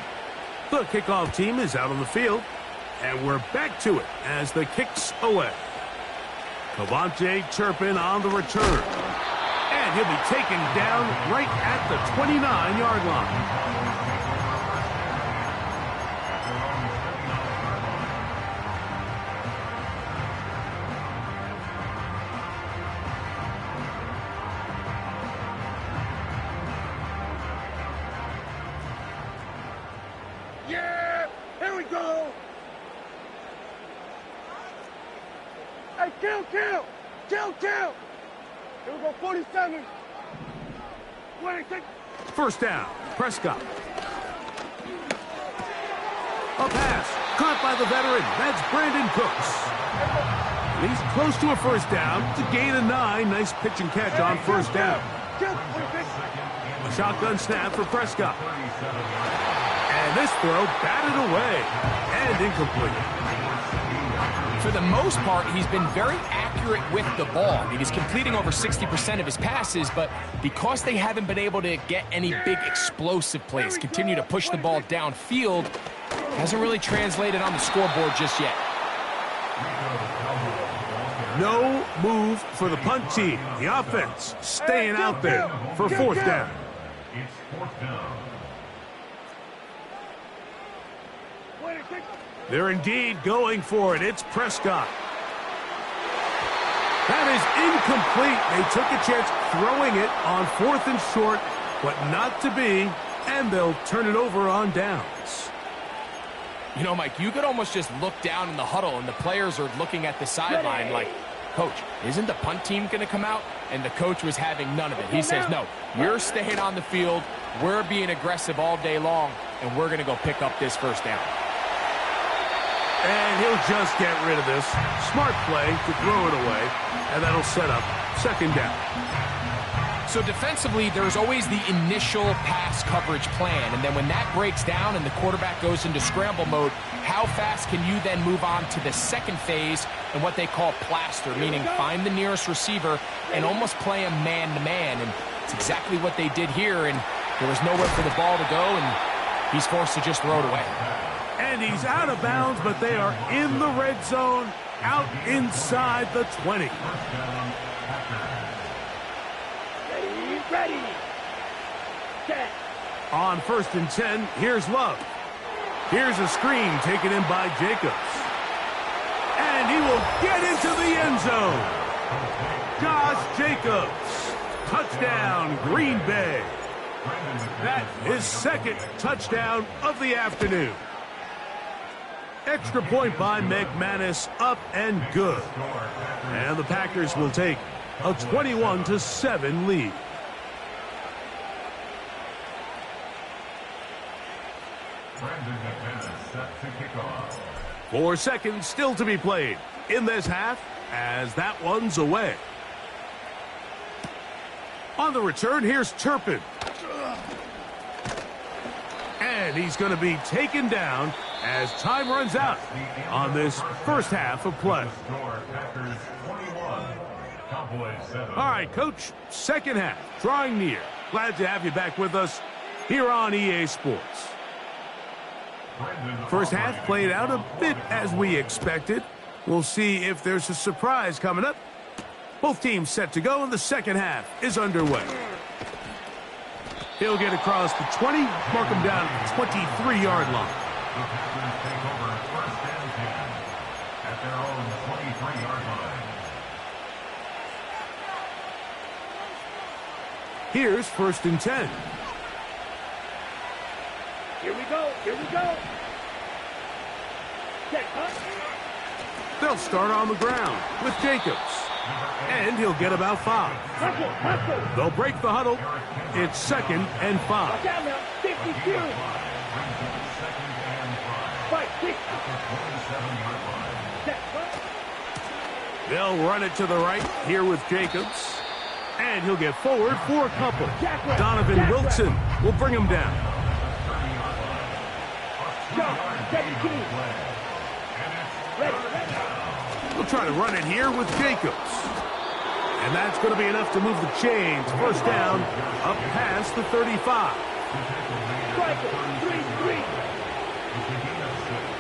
The kickoff team is out on the field, and we're back to it as the kick's away. Cavante Turpin on the return, and he'll be taken down right at the 29-yard line. Hey, kill. Here we go, 47. First down, Prescott. A pass, caught by the veteran. That's Brandon Cooks. And he's close to a first down. It's a gain of 9. Nice pitch and catch on first down. A shotgun snap for Prescott. And this throw batted away and incomplete. For the most part, he's been very accurate with the ball. I mean, he's completing over 60% of his passes, but because they haven't been able to get any big explosive plays, continue to push the ball downfield, hasn't really translated on the scoreboard just yet. No move for the punt team. The offense staying out there for fourth down. It's fourth down. They're indeed going for it. It's Prescott. That is incomplete. They took a chance throwing it on 4th and short, but not to be, and they'll turn it over on downs. You know, Mike, you could almost just look down in the huddle, and the players are looking at the sideline like, Coach, isn't the punt team going to come out? And the coach was having none of it. He says, no, you're staying on the field. We're being aggressive all day long, and we're going to go pick up this first down. And he'll just get rid of this. Smart play to throw it away, and that'll set up second down. So defensively, there's always the initial pass coverage plan, and then when that breaks down and the quarterback goes into scramble mode, how fast can you then move on to the second phase and what they call plaster, meaning find the nearest receiver and almost play him man-to-man, and it's exactly what they did here, and there was nowhere for the ball to go, and he's forced to just throw it away. And he's out of bounds, but they are in the red zone, out inside the 20. Ready. Set. On 1st and 10, here's Love. Here's a screen taken in by Jacobs. And he will get into the end zone. Josh Jacobs. Touchdown, Green Bay. That is second touchdown of the afternoon. Extra point by McManus, up and good. And the Packers will take a 21-7 lead. Brandon McManus set to kick off. 4 seconds still to be played in this half as that one's away. On the return, here's Turpin. And he's going to be taken down as time runs out on this first half of play. Packers 21, Cowboys 7. All right, Coach, second half drawing near. Glad to have you back with us here on EA Sports. First half played out a bit as we expected. We'll see if there's a surprise coming up. Both teams set to go, and the second half is underway. He'll get across the 20, mark him down at the 23-yard line. The Packers take over first and 10 at their own 23-yard line. Here's 1st and 10. Here we go. Set, They'll start on the ground with Jacobs. And he'll get about 5. hustle. They'll break the huddle. It's 2nd and 5. Watch out now, 52. Second and 5 Fight, 6. at the 27-yard line. Set, They'll run it to the right here with Jacobs. And he'll get forward for a couple. Donovan Wilson will bring him down. jump, 17. Ready. We'll try to run it here with Jacobs. And that's going to be enough to move the chains. First down, up past the 35. Striker, 3-3.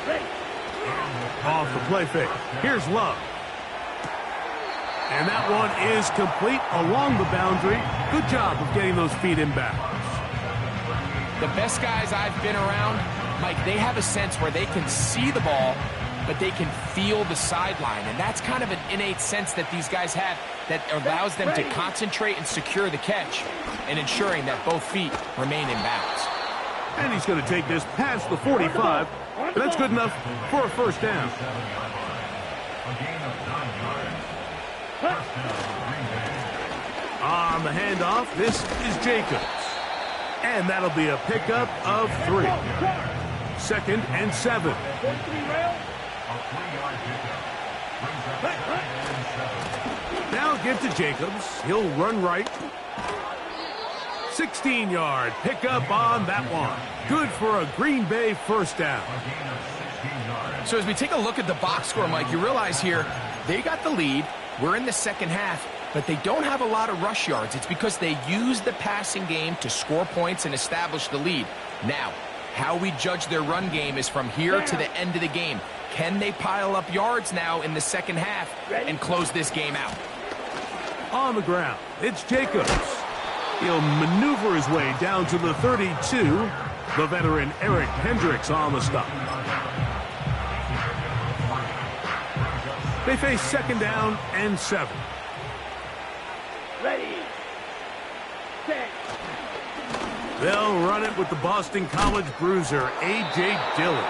Ready. Off the play fake. Here's Love. And that one is complete along the boundary. Good job of getting those feet in bounds. The best guys I've been around, Mike, they have a sense where they can see the ball, but they can feel the sideline. And that's kind of an innate sense that these guys have that allows them to concentrate and secure the catch and ensuring that both feet remain in bounds. And he's going to take this past the 45. And that's good enough for a first down. A gain of 9 yards. First down, Green Bay. On the handoff, this is Jacobs. And that'll be a pickup of 3. 2nd and 7. A 3-yard pickup. Brings up 2nd and 7. Now give to Jacobs. He'll run right. 16-yard pickup on that one. Good for a Green Bay first down. A gain of 16 yards. So as we take a look at the box score, Mike, you realize here they got the lead. We're in the second half, but they don't have a lot of rush yards. It's because they use the passing game to score points and establish the lead. Now, how we judge their run game is from here to the end of the game. Can they pile up yards now in the second half and close this game out? On the ground, it's Jacobs. He'll maneuver his way down to the 32. The veteran Eric Hendricks on the stop. They face 2nd down and 7. Ready. Set. They'll run it with the Boston College bruiser, A.J. Dillon.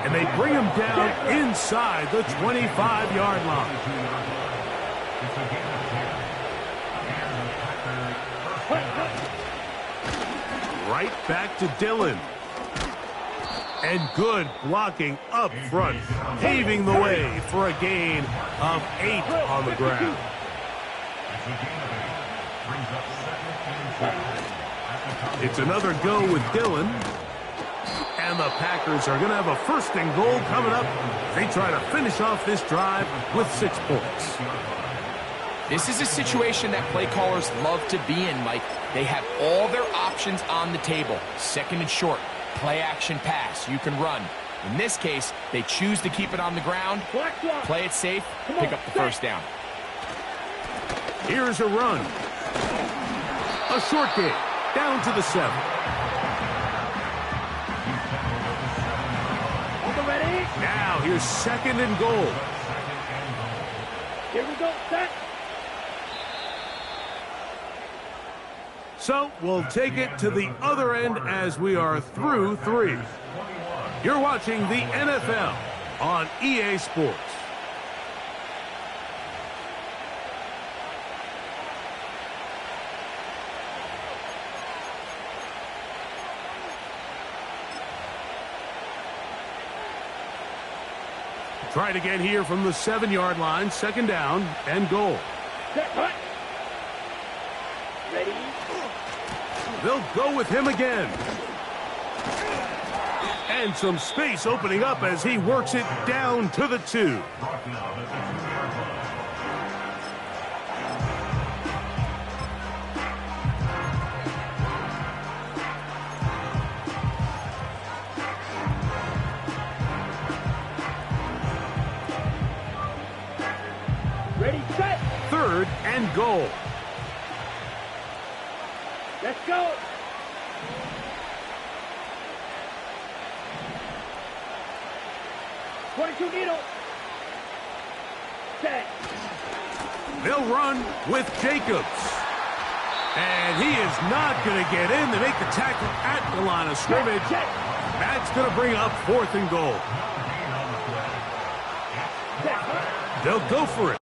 And they bring him down inside the 25-yard line. It's a gain of 10. And the Packers Right back to Dillon. And good blocking up front, paving the way for a gain of 8 on the ground. It's a gain of 8. Brings up 2nd and 2. It's another go with Dillon. And the Packers are going to have a 1st and goal coming up. They try to finish off this drive with 6 points. This is a situation that play callers love to be in, Mike. They have all their options on the table. 2nd and short, play action pass. You can run. In this case, they choose to keep it on the ground, play it safe, pick up the first down. Here's a run. A short game, down to the 7. Ready? Now here's 2nd and goal. Here we go. Set. So we'll take it to the other end as we are through 3. You're watching the NFL on EA Sports. Try it again here from the 7-yard line, 2nd down and goal. Set. Hut. Ready. They'll go with him again. And some space opening up as he works it down to the 2. Brought down at the 2-yard line. Ready. Set. 3rd and goal. Let's go. Needle. Set. They'll run with Jacobs. And he is not going to get in to make the tackle at the line of scrimmage. That's going to bring up 4th and goal. They'll go for it.